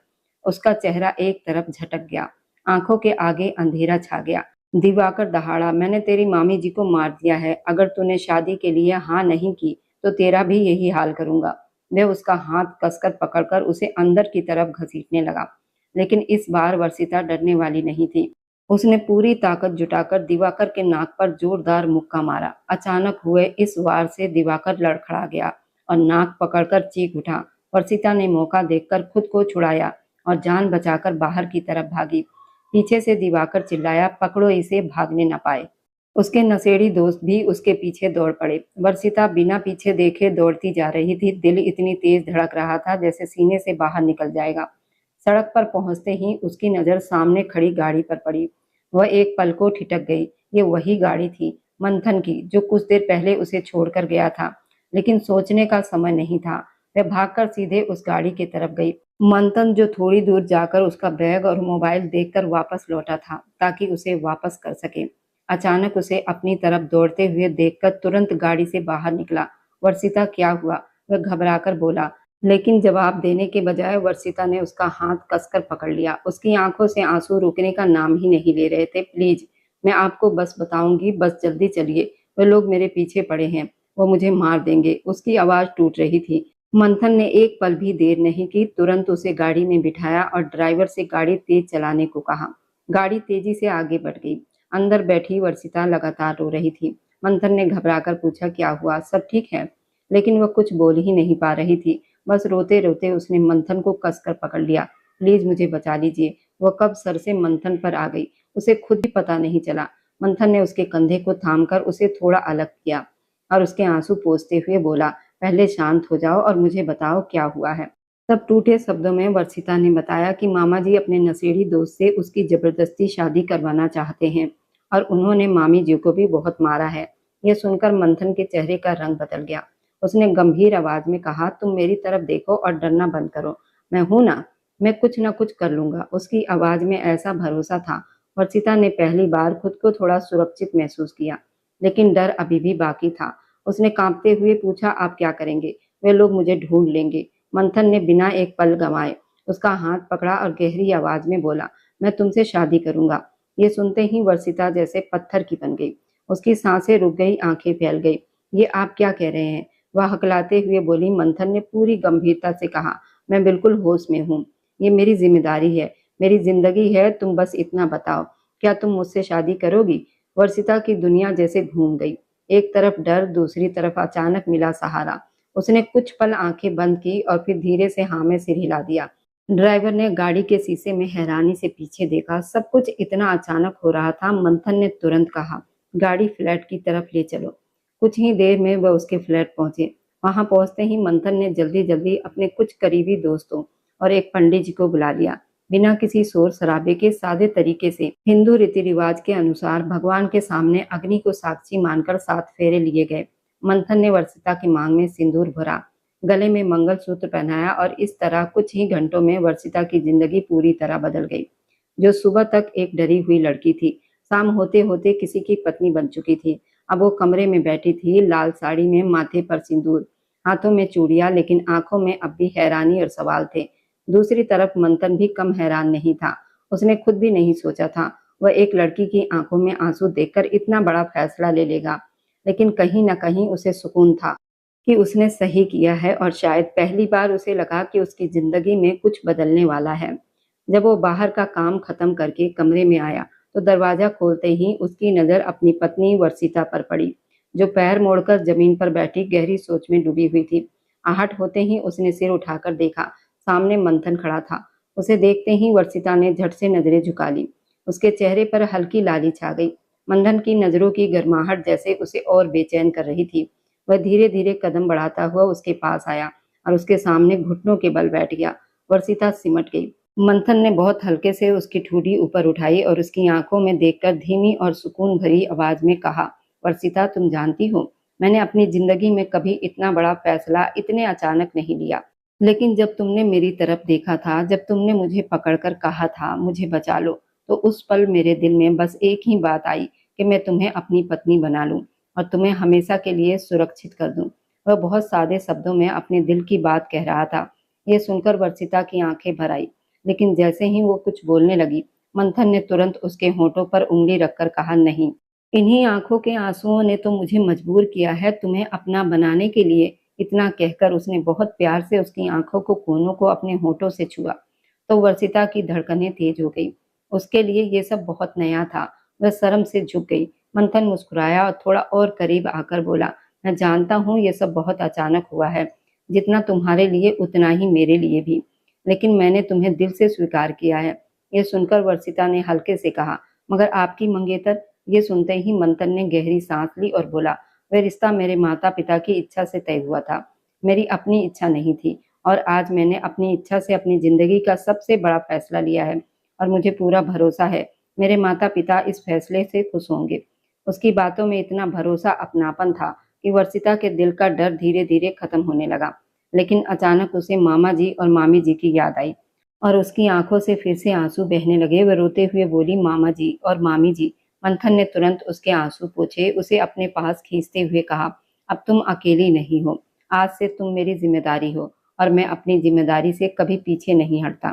उसका चेहरा एक तरफ झटक गया, आंखों के आगे अंधेरा छा गया। दिवाकर दहाड़ा, मैंने तेरी मामी जी को मार दिया है। अगर तूने शादी के लिए हाँ नहीं की तो तेरा भी यही हाल करूंगा। वह उसका हाथ कसकर पकड़कर उसे अंदर की तरफ घसीटने लगा, लेकिन इस बार वर्षिता डरने वाली नहीं थी। उसने पूरी ताकत जुटाकर दिवाकर के नाक पर जोरदार मुक्का मारा। अचानक हुए इस वार से दिवाकर लड़खड़ा गया और नाक पकड़कर चीख उठा। वर्षिता ने मौका देखकर खुद को छुड़ाया और जान बचाकर बाहर की तरफ भागी। पीछे से दिवाकर चिल्लाया, पकड़ो इसे, भागने न पाए। उसके नशेड़ी दोस्त भी उसके पीछे दौड़ पड़े। वर्षिता बिना पीछे देखे दौड़ती जा रही थी। दिल इतनी तेज धड़क रहा था जैसे सीने से बाहर निकल जाएगा। सड़क पर पहुंचते ही उसकी नजर सामने खड़ी गाड़ी पर पड़ी। वह एक पल को ठिठक गई। ये वही गाड़ी थी, मंथन की, जो कुछ देर पहले उसे छोड़कर गया था। लेकिन सोचने का समय नहीं था। वह भागकर सीधे उस गाड़ी की तरफ गई। मंथन जो थोड़ी दूर जाकर उसका बैग और मोबाइल देखकर वापस लौटा था ताकि उसे वापस कर सके, अचानक उसे अपनी तरफ दौड़ते हुए देखकर तुरंत गाड़ी से बाहर निकला। वर्षिता, क्या हुआ? वह घबराकर बोला, लेकिन जवाब देने के बजाय वर्षिता ने उसका हाथ कसकर पकड़ लिया। उसकी आंखों से आंसू रुकने का नाम ही नहीं ले रहे थे। प्लीज, मैं आपको बस बताऊंगी, बस जल्दी चलिए। वे लोग मेरे पीछे पड़े हैं, वो मुझे मार देंगे। उसकी आवाज टूट रही थी। मंथन ने एक पल भी देर नहीं की, तुरंत उसे गाड़ी में बिठाया और ड्राइवर से गाड़ी तेज चलाने को कहा। गाड़ी तेजी से आगे बढ़ गई। अंदर बैठी वर्षिता लगातार रो रही थी। मंथन ने घबराकर पूछा, क्या हुआ? सब ठीक है? लेकिन वह कुछ बोल ही नहीं पा रही थी। बस रोते रोते उसने मंथन को कसकर पकड़ लिया। प्लीज मुझे बचा लीजिए। वह कब सर से मंथन पर आ गई, उसे खुद भी पता नहीं चला। मंथन ने उसके कंधे को थामकर उसे थोड़ा अलग किया और उसके आंसू पोंछते हुए बोला, पहले शांत हो जाओ और मुझे बताओ क्या हुआ है। तब टूटे शब्दों में वर्षिता ने बताया कि मामा जी अपने नशेड़ी दोस्त से उसकी जबरदस्ती शादी करवाना चाहते हैं और उन्होंने मामी जी को भी बहुत मारा है। यह सुनकर मंथन के चेहरे का रंग बदल गया। उसने गंभीर आवाज में कहा, तुम मेरी तरफ देखो और डरना बंद करो। मैं हूं ना, मैं कुछ ना कुछ कर लूंगा। उसकी आवाज में ऐसा भरोसा था। वर्षिता ने पहली बार खुद को थोड़ा सुरक्षित महसूस किया, लेकिन डर अभी भी बाकी था। उसने कांपते हुए पूछा, आप क्या करेंगे? वे लोग मुझे ढूंढ लेंगे। मंथन ने बिना एक पल गंवाए उसका हाथ पकड़ा और गहरी आवाज में बोला, मैं तुमसे शादी करूंगा। ये सुनते ही वर्षिता जैसे पत्थर की बन गई। उसकी सांसें रुक गई, आंखें फैल गई। ये आप क्या कह रहे हैं? वह हकलाते हुए बोली। मंथन ने पूरी गंभीरता से कहा, मैं बिल्कुल होश में हूँ। ये मेरी जिम्मेदारी है, मेरी जिंदगी है। तुम बस इतना बताओ, क्या तुम मुझसे शादी करोगी? वर्षिता की दुनिया जैसे घूम गई। एक तरफ डर, दूसरी तरफ अचानक मिला सहारा। उसने कुछ पल आंखें बंद की और फिर धीरे से हाँ में सिर हिला दिया। ड्राइवर ने गाड़ी के शीशे में हैरानी से पीछे देखा। सब कुछ इतना अचानक हो रहा था। मंथन ने तुरंत कहा, गाड़ी फ्लैट की तरफ ले चलो। कुछ ही देर में वह उसके फ्लैट पहुंचे। वहां पहुंचते ही मंथन ने जल्दी जल्दी अपने कुछ करीबी दोस्तों और एक पंडित जी को बुला लिया। बिना किसी शोर शराबे के सादे तरीके से हिंदू रीति रिवाज के अनुसार भगवान के सामने अग्नि को साक्षी मानकर 7 फेरे लिए गए। मंथन ने वर्षिता की मांग में सिंदूर भरा, गले में मंगलसूत्र पहनाया और इस तरह कुछ ही घंटों में वर्षिता की जिंदगी पूरी तरह बदल गई। जो सुबह तक एक डरी हुई लड़की थी, शाम होते होते किसी की पत्नी बन चुकी थी। अब वो कमरे में बैठी थी, लाल साड़ी में, माथे पर सिंदूर, हाथों में चूड़ियां, लेकिन आंखों में अब भी हैरानी और सवाल थे। दूसरी तरफ मंथन भी कम हैरान नहीं था। उसने खुद भी नहीं सोचा था वह एक लड़की की आंखों में आंसू देखकर इतना बड़ा फैसला ले लेगा। लेकिन कहीं न कहीं उसे सुकून था कि उसने सही किया है और शायद पहली बार उसे लगा कि उसकी जिंदगी में कुछ बदलने वाला है। जब वो बाहर का काम खत्म करके कमरे में आया तो दरवाजा खोलते ही उसकी नजर अपनी पत्नी वर्षिता पर पड़ी, जो पैर मोड़कर जमीन पर बैठी गहरी सोच में डूबी हुई थी। आहट होते ही उसने सिर उठाकर देखा, सामने मंथन खड़ा था। उसे देखते ही वर्षिता ने झट से नजरें झुका ली। उसके चेहरे पर हल्की लाली छा गई। मंथन की नजरों की गर्माहट जैसे उसे और बेचैन कर रही थी। वह धीरे धीरे कदम बढ़ाता हुआ उसके पास आया और उसके सामने घुटनों के बल बैठ गया। वर्षिता सिमट गई। मंथन ने बहुत हल्के से उसकी ठुड्डी ऊपर उठाई और उसकी आंखों में देखकर धीमी और सुकून भरी आवाज में कहा, वर्षिता, तुम जानती हो, मैंने अपनी जिंदगी में कभी इतना बड़ा फैसला इतने अचानक नहीं लिया। लेकिन जब तुमने मेरी तरफ देखा था, जब तुमने मुझे पकड़कर कहा था मुझे बचा लो, तो उस पल मेरे दिल में बस एक ही बात आई कि मैं तुम्हें अपनी पत्नी बना लूं और तुम्हें हमेशा के लिए सुरक्षित कर दूं। वह बहुत सादे शब्दों में अपने दिल की बात कह रहा था। ये सुनकर वर्षिता की आंखें भर आई, लेकिन जैसे ही वो कुछ बोलने लगी, मंथन ने तुरंत उसके होठों पर उंगली रखकर कहा, नहीं, इन्हीं आंखों के आंसुओं ने तो मुझे मजबूर किया है तुम्हें अपना बनाने के लिए। इतना कहकर उसने बहुत प्यार से उसकी आंखों को कोनों को अपने होठों से छुआ, तो वर्षिता की धड़कनें तेज हो गई। उसके लिए ये सब बहुत नया था। वह शर्म से झुक गई। मंथन मुस्कुराया और थोड़ा और करीब आकर बोला, मैं जानता हूँ ये सब बहुत अचानक हुआ है, जितना तुम्हारे लिए उतना ही मेरे लिए भी, लेकिन मैंने तुम्हें दिल से स्वीकार किया है। ये सुनकर वर्षिता ने हल्के से कहा, मगर आपकी मंगेतर? ये सुनते ही मंथन ने गहरी सांस ली और बोला, वह रिश्ता मेरे माता पिता की इच्छा से तय हुआ था, मेरी अपनी इच्छा नहीं थी। और आज मैंने अपनी इच्छा से अपनी जिंदगी का सबसे बड़ा फैसला लिया है और मुझे पूरा भरोसा है मेरे माता पिता इस फैसले से खुश होंगे। उसकी बातों में इतना भरोसा, अपनापन था कि वर्षिता के दिल का डर धीरे धीरे खत्म होने लगा। लेकिन अचानक उसे मामा जी और मामी जी की याद आई और उसकी आंखों से फिर से आंसू बहने लगे। वह रोते हुए बोली, मामा जी और मामी जी। मंथन ने तुरंत उसके आंसू पोंछे, उसे अपने पास खींचते हुए कहा, अब तुम अकेली नहीं हो, आज से तुम मेरी जिम्मेदारी हो और मैं अपनी जिम्मेदारी से कभी पीछे नहीं हटता।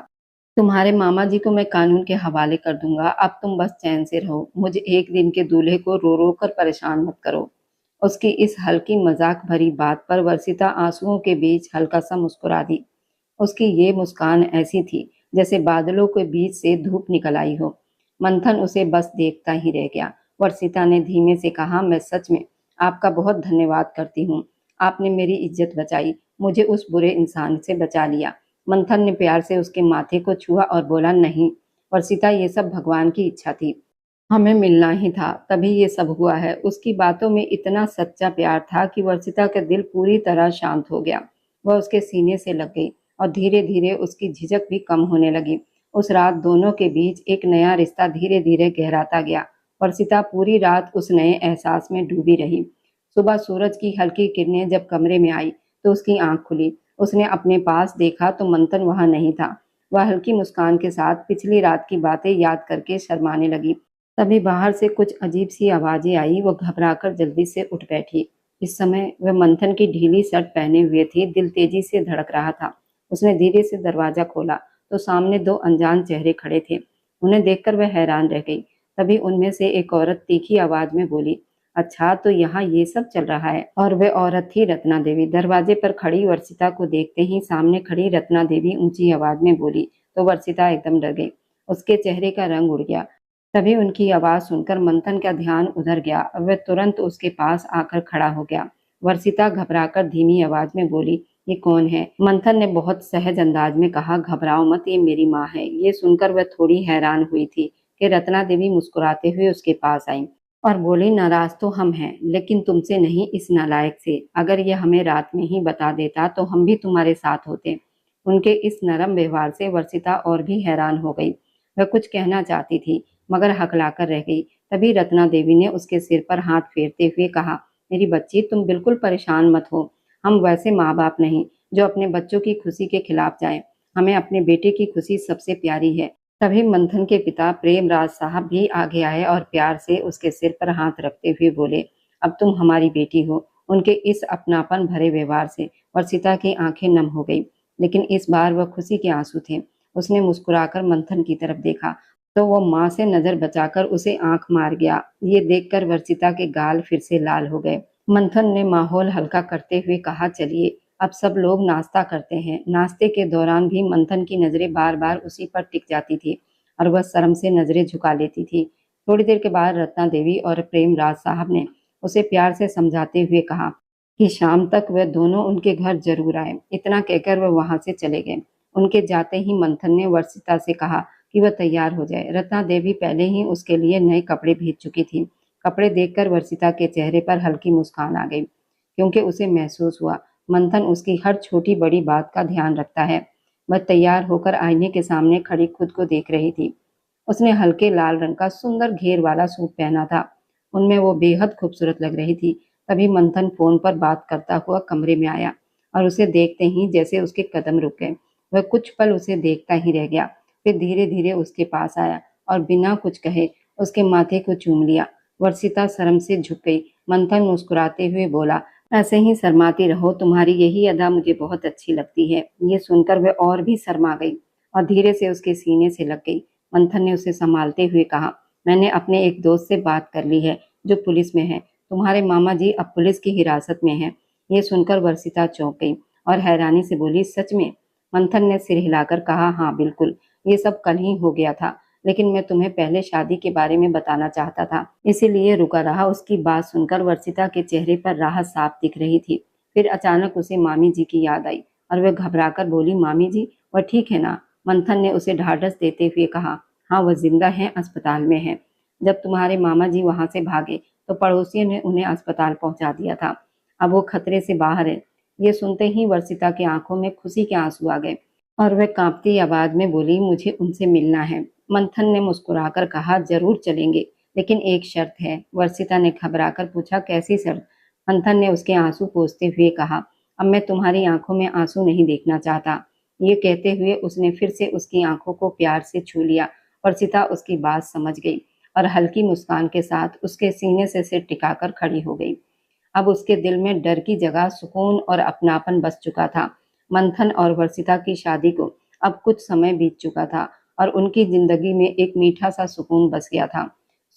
तुम्हारे मामा जी को मैं कानून के हवाले कर दूंगा, अब तुम बस चैन से रहो, मुझे एक दिन के दूल्हे को रो रो कर परेशान मत करो। उसकी इस हल्की मजाक भरी बात पर वर्षिता आंसुओं के बीच हल्का सा मुस्कुरा दी। उसकी ये मुस्कान ऐसी थी जैसे बादलों के बीच से धूप निकल आई हो। मंथन उसे बस देखता ही रह गया। वर्षिता ने धीमे से कहा, मैं सच में आपका बहुत धन्यवाद करती हूँ। आपने मेरी इज्जत बचाई, मुझे उस बुरे इंसान से बचा लिया। मंथन ने प्यार से उसके माथे को छुआ और बोला, नहीं वर्षिता, ये सब भगवान की इच्छा थी, हमें मिलना ही था, तभी ये सब हुआ है। उसकी बातों में इतना सच्चा प्यार था कि वर्षिता का दिल पूरी तरह शांत हो गया। वह उसके सीने से लग गई और धीरे धीरे उसकी झिझक भी कम होने लगी। उस रात दोनों के बीच एक नया रिश्ता धीरे धीरे गहराता गया। वर्षिता पूरी रात उस नए एहसास में डूबी रही। सुबह सूरज की हल्की किरणें जब कमरे में आई तो उसकी आंख खुली। उसने अपने पास देखा तो मंथन वहां नहीं था। वह हल्की मुस्कान के साथ पिछली रात की बातें याद करके शर्माने लगी। तभी बाहर से कुछ अजीब सी आवाजें आई। वो घबराकर जल्दी से उठ बैठी। इस समय वह मंथन की ढीली शर्ट पहने हुए थी। दिल तेजी से धड़क रहा था। उसने धीरे से दरवाजा खोला तो सामने दो अनजान चेहरे खड़े थे। उन्हें देखकर वह हैरान रह गई। तभी उनमें से एक औरत तीखी आवाज में बोली, अच्छा तो यहाँ ये सब चल रहा है। और वह औरत थी रत्ना देवी। दरवाजे पर खड़ी वर्षिता को देखते ही सामने खड़ी रत्ना देवी ऊंची आवाज में बोली तो वर्षिता एकदम डर गई। उसके चेहरे का रंग उड़ गया। तभी उनकी आवाज सुनकर मंथन का ध्यान उधर गया और वह तुरंत उसके पास आकर खड़ा हो गया। वर्षिता घबराकर धीमी आवाज में बोली, ये कौन है? मंथन ने बहुत सहज अंदाज में कहा, घबराओ मत, ये मेरी माँ है। ये सुनकर वह थोड़ी हैरान हुई थी कि रत्ना देवी मुस्कुराते हुए उसके पास आई और बोली, नाराज तो हम हैं, लेकिन तुमसे नहीं, इस नालायक से। अगर ये हमें रात में ही बता देता तो हम भी तुम्हारे साथ होते। उनके इस नरम व्यवहार से वर्षिता और भी हैरान हो गई। वह कुछ कहना चाहती थी मगर हकलाकर रह गई। तभी रत्ना देवी ने उसके सिर पर हाथ फेरते हुए कहा, मेरी बच्ची, तुम बिल्कुल परेशान मत हो। हम वैसे माँ बाप नहीं जो अपने बच्चों की खुशी के खिलाफ जाए। हमें अपने बेटे की खुशी सबसे प्यारी है। तभी मंथन के पिता प्रेमराज साहब भी आगे आए और प्यार से उसके सिर पर हाथ रखते हुए बोले, अब तुम हमारी बेटी हो। उनके इस अपनापन भरे व्यवहार से वर्षिता की आंखें नम हो गई, लेकिन इस बार वह खुशी के आंसू थे। उसने मुस्कुराकर मंथन की तरफ देखा तो वो माँ से नजर बचाकर उसे आंख मार गया। ये देखकर वर्षिता के गाल फिर से लाल हो गए। मंथन ने माहौल हल्का करते हुए कहा, चलिए अब सब लोग नाश्ता करते हैं। नाश्ते के दौरान भी मंथन की नजरें बार बार उसी पर टिक जाती थी और वह शर्म से नजरें झुका लेती थी। थोड़ी देर के बाद रत्ना देवी और प्रेमराज साहब ने उसे प्यार से समझाते हुए कहा कि शाम तक वह दोनों उनके घर जरूर आए। इतना कहकर वह वहां से चले गए। उनके जाते ही मंथन ने वर्षिता से कहा कि वह तैयार हो जाए। रत्ना देवी पहले ही उसके लिए नए कपड़े भेज चुकी थी। कपड़े देखकर वर्षिता के चेहरे पर हल्की मुस्कान आ गई, क्योंकि उसे महसूस हुआ मंथन उसकी हर छोटी बड़ी बात का ध्यान रखता है। वह तैयार होकर आईने के सामने खड़ी खुद को देख रही थी। उसने हल्के लाल रंग का सुंदर घेर वाला सूट पहना था। उनमें वो बेहद खूबसूरत लग रही थी। तभी मंथन फोन पर बात करता हुआ कमरे में आया और उसे देखते ही जैसे उसके कदम रुक गए। वह कुछ पल उसे देखता ही रह गया, फिर धीरे धीरे उसके पास आया और बिना कुछ कहे उसके माथे को चूम लिया। वर्षिता शर्म से झुक गई। मंथन मुस्कुराते हुए बोला, ऐसे ही शर्माती रहो, तुम्हारी यही अदा मुझे बहुत अच्छी लगती है। ये सुनकर वह और भी शर्मा गई और धीरे से उसके सीने से लग गई। मंथन ने उसे संभालते हुए कहा, मैंने अपने एक दोस्त से बात कर ली है जो पुलिस में है। तुम्हारे मामा जी अब पुलिस की हिरासत में हैं। ये सुनकर वर्षिता चौंक गई और हैरानी से बोली, सच में? मंथन ने सिर हिलाकर कहा, हाँ बिल्कुल, ये सब कल ही हो गया था, लेकिन मैं तुम्हें पहले शादी के बारे में बताना चाहता था, इसीलिए रुका रहा। उसकी बात सुनकर वर्षिता के चेहरे पर राहत साफ दिख रही थी। फिर अचानक उसे मामी जी की याद आई और वह घबराकर बोली, मामी जी, वह ठीक है ना? मंथन ने उसे ढाढ़स देते हुए कहा, हाँ वह जिंदा है, अस्पताल में है। जब तुम्हारे मामा जी वहां से भागे तो पड़ोसियों ने उन्हें अस्पताल पहुंचा दिया था। अब वो खतरे से बाहर है। ये सुनते ही वर्षिता की आंखों में खुशी के आंसू आ गए और वह कांपती आवाज में बोली, मुझे उनसे मिलना है। मंथन ने मुस्कुराकर कहा, जरूर चलेंगे, लेकिन एक शर्त है। वर्षिता ने घबराकर पूछा, कैसी शर्त? मंथन ने उसके आंसू पोंछते हुए कहा, अब मैं तुम्हारी आंखों में आंसू नहीं देखना चाहता। ये कहते हुए उसने फिर से उसकी आंखों को प्यार से छू लिया। वर्षिता उसकी बात समझ गई और हल्की मुस्कान के साथ उसके सीने से सिर टिकाकर खड़ी हो गई। अब उसके दिल में डर की जगह सुकून और अपनापन बस चुका था। मंथन और वर्षिता की शादी को अब कुछ समय बीत चुका था और उनकी जिंदगी में एक मीठा सा सुकून बस गया था।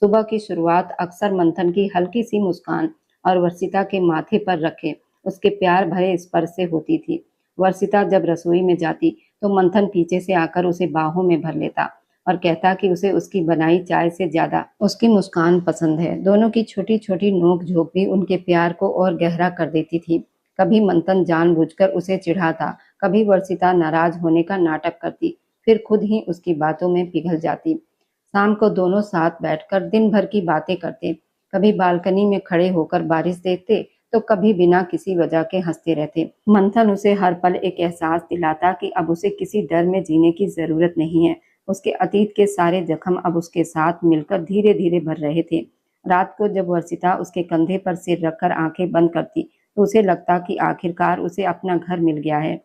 सुबह की शुरुआत अक्सर मंथन की हल्की सी मुस्कान और वर्षिता के माथे पर रखे उसके प्यार भरे स्पर्श से होती थी। वर्षिता जब रसोई में जाती तो मंथन पीछे से आकर उसे बाहों में भर लेता और कहता कि उसे उसकी बनाई चाय से ज्यादा उसकी मुस्कान पसंद है। दोनों की छोटी छोटी नोक झोंक भी उनके प्यार को और गहरा कर देती थी। कभी मंथन जानबूझकर उसे चिढ़ाता, कभी वर्षिता नाराज होने का नाटक करती, फिर खुद ही उसकी बातों में पिघल जाती। शाम को दोनों साथ बैठकर दिन भर की बातें करते, कभी बालकनी में खड़े होकर बारिश देखते तो कभी बिना किसी वजह के हंसते रहते। मंथन उसे हर पल एक एहसास दिलाता कि अब उसे किसी डर में जीने की जरूरत नहीं है। उसके अतीत के सारे जख्म अब उसके साथ मिलकर धीरे धीरे भर रहे थे। रात को जब वर्षिता उसके कंधे पर सिर रखकर आंखें बंद करती तो उसे लगता कि आखिरकार उसे अपना घर मिल गया है।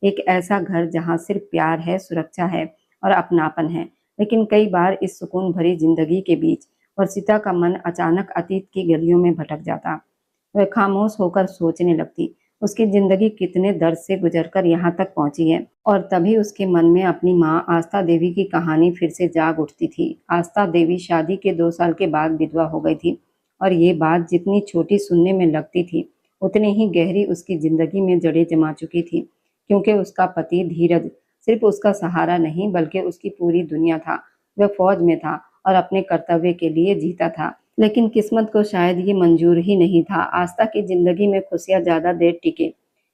एक ऐसा घर जहाँ सिर्फ प्यार है, सुरक्षा है और अपनापन है। लेकिन कई बार इस सुकून भरी जिंदगी के बीच वर्षिता का मन अचानक अतीत की गलियों में भटक जाता। वह खामोश होकर सोचने लगती, उसकी जिंदगी कितने दर्द से गुजरकर यहाँ तक पहुंची है। और तभी उसके मन में अपनी माँ आस्था देवी की कहानी फिर से जाग उठती थी। आस्था देवी शादी के 2 साल के बाद विधवा हो गई थी और ये बात जितनी छोटी सुनने में लगती थी उतनी ही गहरी उसकी जिंदगी में जड़ें जमा चुकी थी। क्योंकि उसका पति धीरज सिर्फ उसका सहारा नहीं बल्कि उसकी पूरी दुनिया था। वह फौज में था और अपने कर्तव्य के लिए जीता था, लेकिन किस्मत को शायद ये मंजूर ही नहीं था आस्था की जिंदगी में खुशियां ज्यादा देर टिके।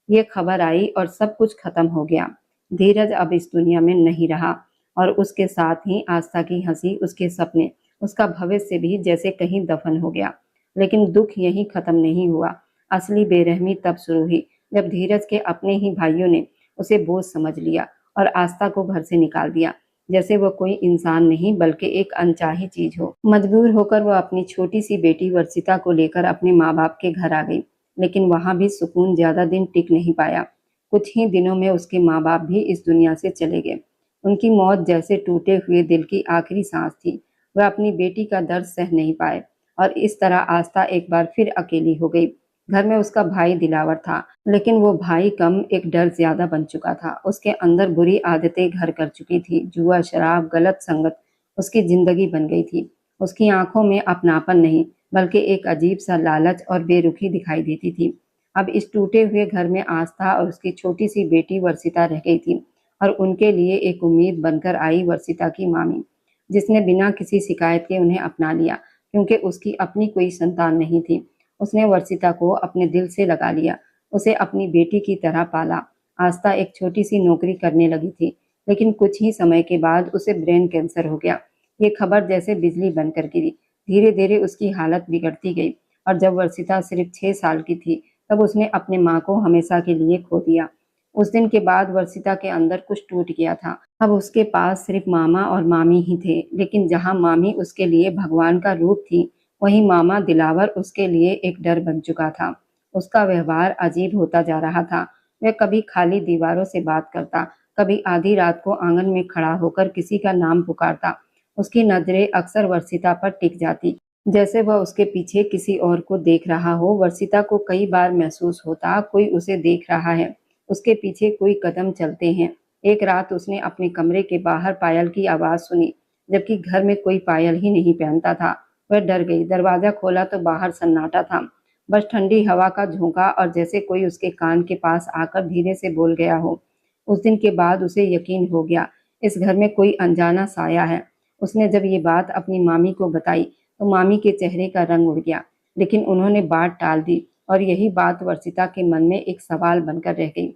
ये खबर आई और सब कुछ खत्म हो गया। धीरज अब इस दुनिया में नहीं रहा और उसके साथ ही आस्था की हंसी, उसके सपने, उसका भविष्य भी जैसे कहीं दफन हो गया। लेकिन दुख यहीं खत्म नहीं हुआ। असली बेरहमी तब शुरू हुई जब धीरज के अपने ही भाइयों ने उसे बोझ समझ लिया और आस्था को घर से निकाल दिया, जैसे वो कोई इंसान नहीं बल्कि एक अनचाही चीज हो। मजबूर होकर वो अपनी छोटी सी बेटी वर्षिता को लेकर अपने माँ बाप के घर आ गई, लेकिन वहां भी सुकून ज्यादा दिन टिक नहीं पाया। कुछ ही दिनों में उसके माँ बाप भी इस दुनिया से चले गए। उनकी मौत जैसे टूटे हुए दिल की आखिरी सांस थी। वह अपनी बेटी का दर्द सह नहीं पाए और इस तरह आस्था एक बार फिर अकेली हो गई। घर में उसका भाई दिलावर था, लेकिन वो भाई कम, एक डर ज्यादा बन चुका था। उसके अंदर बुरी आदतें घर कर चुकी थी। जुआ, शराब, गलत संगत उसकी जिंदगी बन गई थी। उसकी आंखों में अपनापन नहीं बल्कि एक अजीब सा लालच और बेरुखी दिखाई देती थी। अब इस टूटे हुए घर में आस्था और उसकी छोटी सी बेटी वर्षिता रह गई थी और उनके लिए एक उम्मीद बनकर आई वर्षिता की मामी, जिसने बिना किसी शिकायत के उन्हें अपना लिया। क्योंकि उसकी अपनी कोई संतान नहीं थी, उसने वर्षिता को अपने दिल से लगा लिया, उसे अपनी बेटी की तरह पाला। आस्था एक छोटी सी नौकरी करने लगी थी, लेकिन कुछ ही समय के बाद उसे ब्रेन कैंसर हो गया। ये खबर जैसे बिजली बनकर गिरी। धीरे धीरे उसकी हालत बिगड़ती गई और जब वर्षिता सिर्फ 6 साल की थी तब उसने अपने माँ को हमेशा के लिए खो दिया। उस दिन के बाद वर्षिता के अंदर कुछ टूट गया था। अब उसके पास सिर्फ मामा और मामी ही थे, लेकिन जहाँ मामी उसके लिए भगवान का रूप थी, वहीं मामा दिलावर उसके लिए एक डर बन चुका था। उसका व्यवहार अजीब होता जा रहा था। वह कभी खाली दीवारों से बात करता, कभी आधी रात को आंगन में खड़ा होकर किसी का नाम पुकारता। उसकी नजरें अक्सर वर्षिता पर टिक जाती, जैसे वह उसके पीछे किसी और को देख रहा हो। वर्षिता को कई बार महसूस होता कोई उसे देख रहा है, उसके पीछे कोई कदम चलते हैं। एक रात उसने अपने कमरे के बाहर पायल की आवाज सुनी, जबकि घर में कोई पायल ही नहीं पहनता था। वह डर गई। दरवाजा खोला तो बाहर सन्नाटा था, बस ठंडी हवा का झोंका और जैसे कोई उसके कान के पास आकर धीरे से बोल गया हो। उस दिन के बाद उसे यकीन हो गया, इस घर में कोई अनजाना साया है। उसने जब ये बात अपनी मामी को बताई तो मामी के चेहरे का रंग उड़ गया, लेकिन उन्होंने बात टाल दी और यही बात वर्षिता के मन में एक सवाल बनकर रह गई।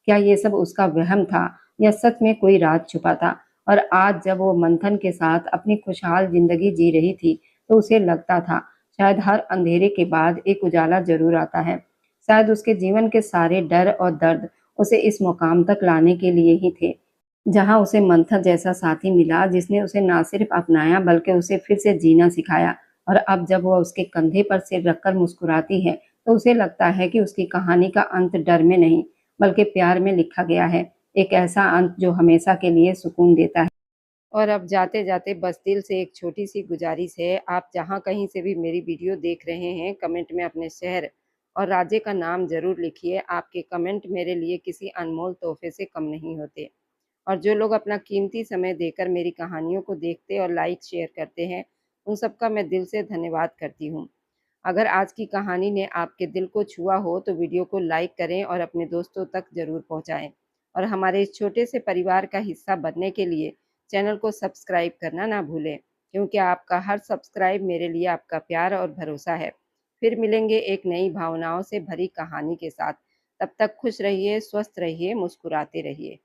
क्या ये सब उसका वहम था या सच में कोई राज छुपा था? और आज जब वो मंथन के साथ अपनी खुशहाल जिंदगी जी रही थी, तो उसे लगता था शायद हर अंधेरे के बाद एक उजाला जरूर आता है। शायद उसके जीवन के सारे डर और दर्द उसे इस मुकाम तक लाने के लिए ही थे, जहां उसे मंथन जैसा साथी मिला, जिसने उसे ना सिर्फ अपनाया बल्कि उसे फिर से जीना सिखाया। और अब जब वह उसके कंधे पर सिर रखकर मुस्कुराती है, तो उसे लगता है कि उसकी कहानी का अंत डर में नहीं, बल्कि प्यार में लिखा गया है। एक ऐसा अंत जो हमेशा के लिए सुकून देता है। और अब जाते-जाते बस दिल से एक छोटी-सी गुजारिश है, आप जहाँ कहीं से भी मेरी वीडियो देख रहे हैं, कमेंट में अपने शहर और राज्य का नाम ज़रूर लिखिए। आपके कमेंट मेरे लिए किसी अनमोल तोहफ़े से कम नहीं होते। और जो लोग अपना कीमती समय देकर मेरी कहानियों को देखते और लाइक शेयर करते हैं, उन सबका मैं दिल से धन्यवाद करती हूँ। अगर आज की कहानी ने आपके दिल को छुआ हो तो वीडियो को लाइक करें और अपने दोस्तों तक ज़रूर पहुँचाएँ। और हमारे इस छोटे से परिवार का हिस्सा बनने के लिए चैनल को सब्सक्राइब करना ना भूलें, क्योंकि आपका हर सब्सक्राइब मेरे लिए आपका प्यार और भरोसा है। फिर मिलेंगे एक नई भावनाओं से भरी कहानी के साथ। तब तक खुश रहिए, स्वस्थ रहिए, मुस्कुराते रहिए।